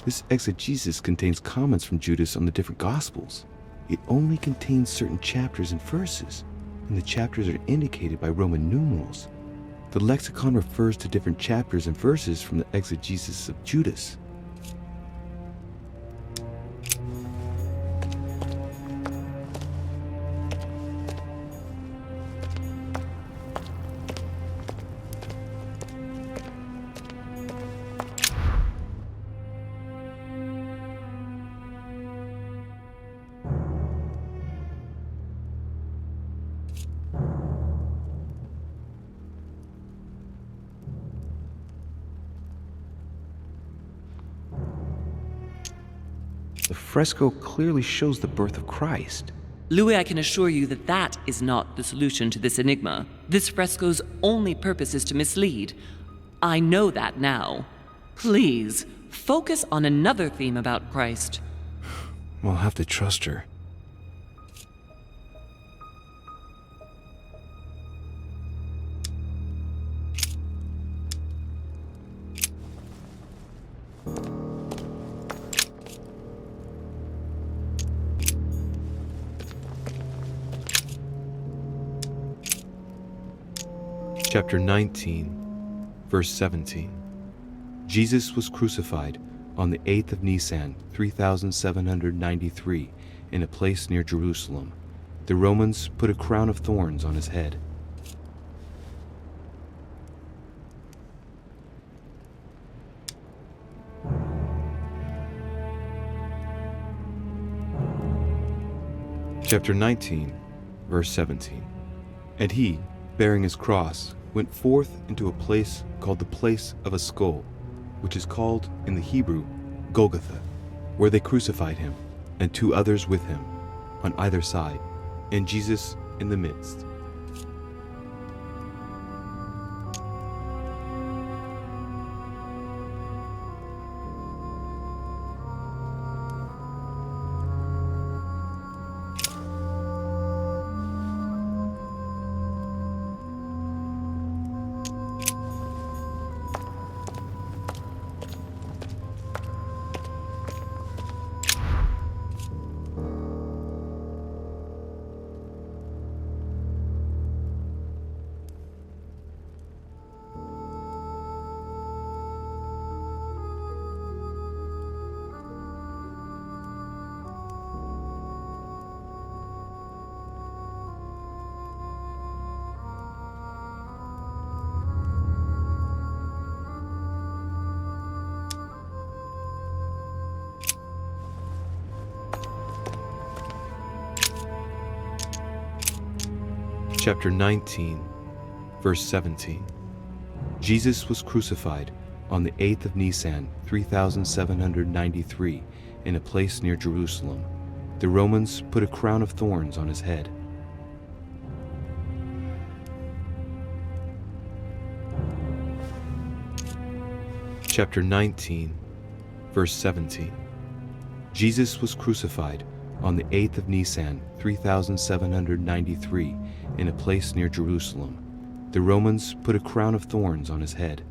This exegesis contains comments from Judas on the different Gospels. It only contains certain chapters and verses, and the chapters are indicated by Roman numerals. The lexicon refers to different chapters and verses from the exegesis of Judas. The fresco clearly shows the birth of Christ. Louis, I can assure you that that is not the solution to this enigma. This fresco's only purpose is to mislead. I know that now. Please, focus on another theme about Christ. I'll have to trust her. Chapter 19, verse 17. Jesus was crucified on the 8th of Nisan, 3793, in a place near Jerusalem. The Romans put a crown of thorns on his head. Chapter 19, verse 17. And he, bearing his cross, went forth into a place called the place of a skull, which is called in the Hebrew Golgotha, where they crucified him, and 2 others with him, on either side, and Jesus in the midst. Chapter 19, verse 17. Jesus was crucified on the 8th of Nisan, 3793, in a place near Jerusalem. The Romans put a crown of thorns on his head. Chapter 19, verse 17. Jesus was crucified on the 8th of Nisan, 3793, in a place near Jerusalem. The Romans put a crown of thorns on his head.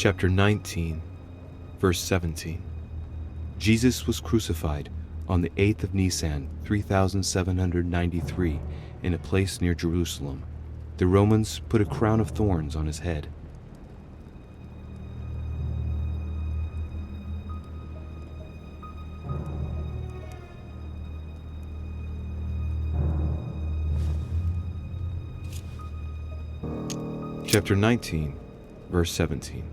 Chapter 19, verse 17. Jesus was crucified on the 8th of Nisan, 3793, in a place near Jerusalem. The Romans put a crown of thorns on his head. Chapter 19, verse 17.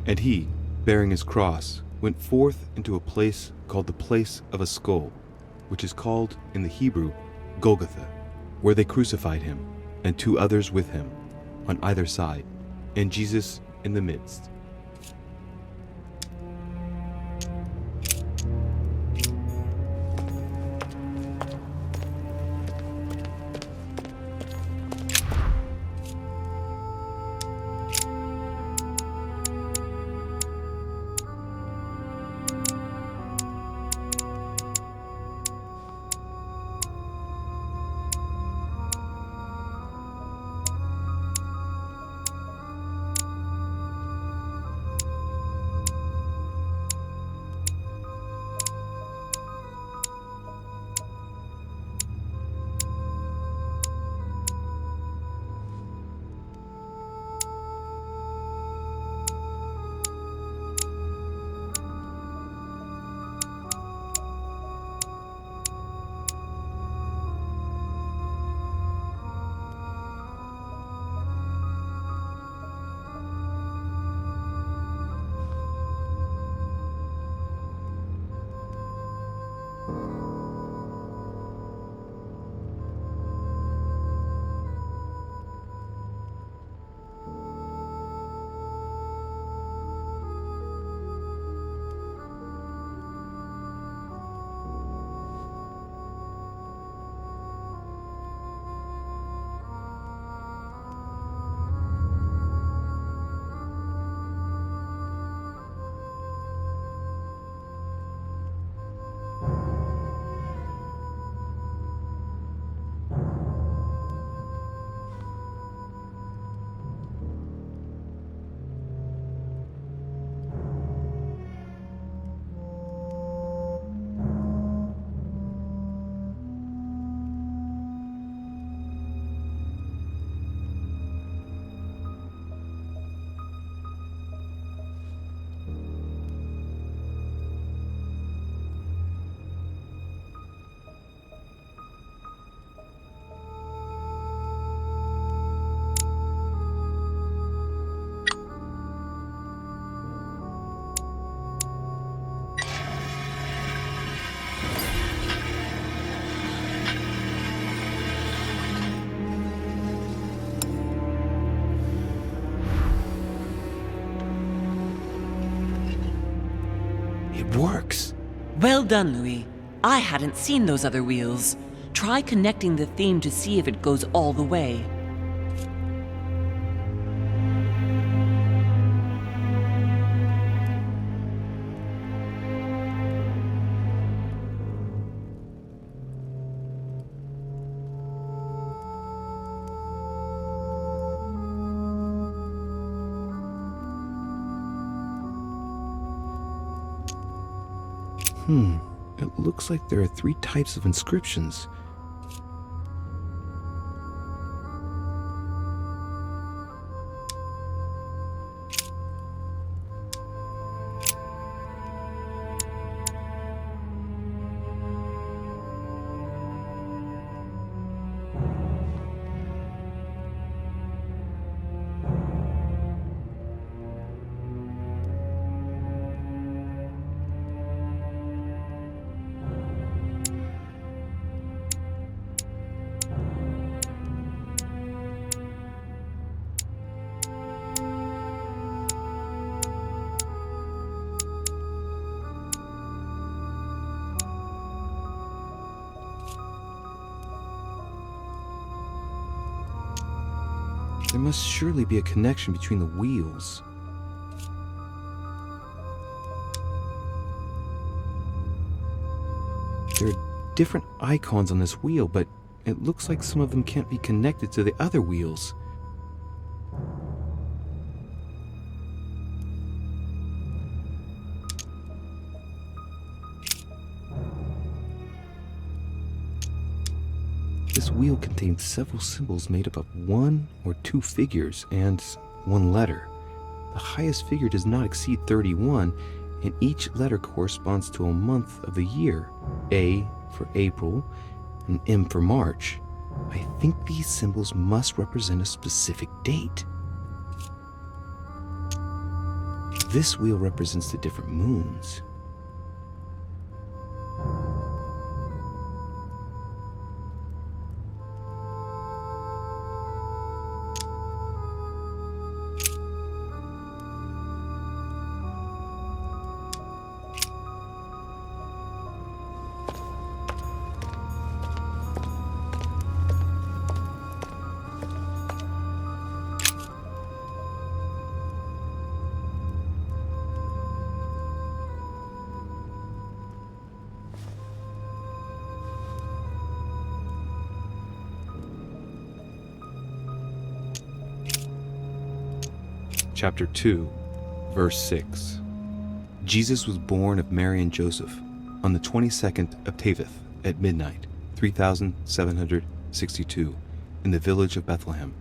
And he, bearing his cross, went forth into a place called the place of a skull, which is called in the Hebrew Golgotha, where they crucified him, and 2 others with him, on either side, and Jesus in the midst. Works. Well done, Louis. I hadn't seen those other wheels. Try connecting the theme to see if it goes all the way. It looks like there are 3 types of inscriptions. There must surely be a connection between the wheels. There are different icons on this wheel, but it looks like some of them can't be connected to the other wheels. This wheel contains several symbols made up of 1 or 2 figures and 1 letter. The highest figure does not exceed 31, and each letter corresponds to a month of the year. A for April and M for March. I think these symbols must represent a specific date. This wheel represents the different moons. Chapter 2, verse 6. Jesus was born of Mary and Joseph on the 22nd of Teveth at midnight, 3762, in the village of Bethlehem.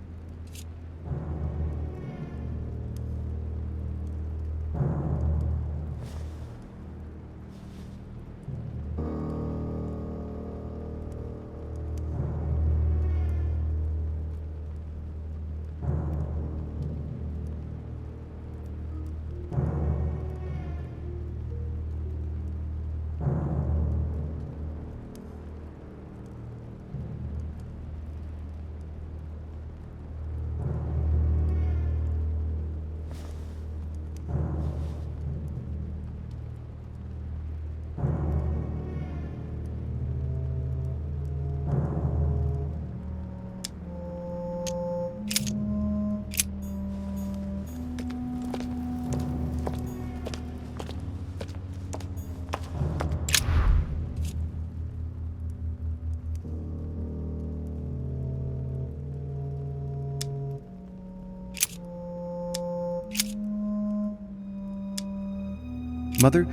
Mother,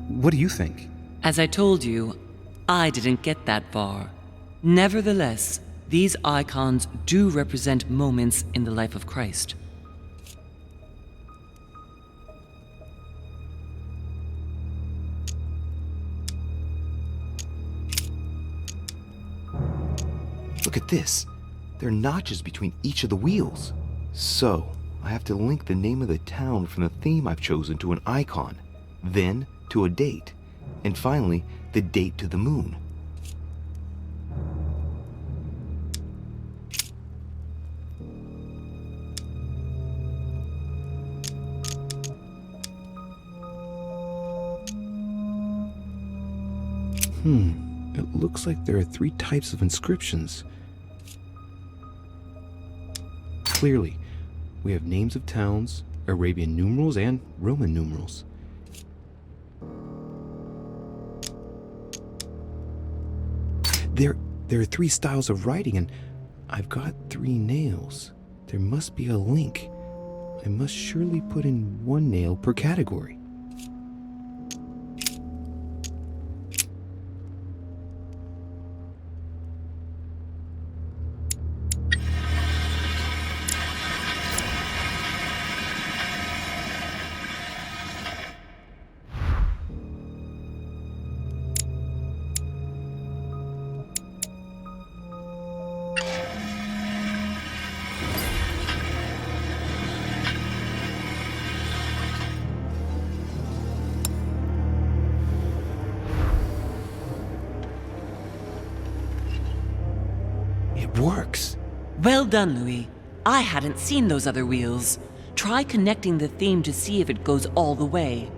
what do you think? As I told you, I didn't get that far. Nevertheless, these icons do represent moments in the life of Christ. Look at this. There are notches between each of the wheels. So, I have to link the name of the town from the theme I've chosen to an icon, then to a date, and finally, the date to the moon. It looks like there are 3 types of inscriptions. Clearly, we have names of towns, Arabian numerals, and Roman numerals. There are 3 styles of writing, and I've got 3 nails. There must be a link. I must surely put in 1 nail per category. Works. Well done, Louis. I hadn't seen those other wheels. Try connecting the theme to see if it goes all the way.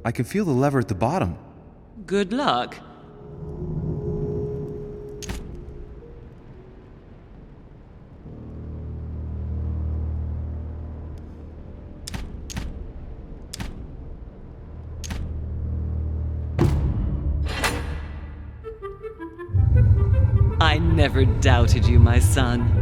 I can feel the lever at the bottom. Good luck. I never doubted you, my son.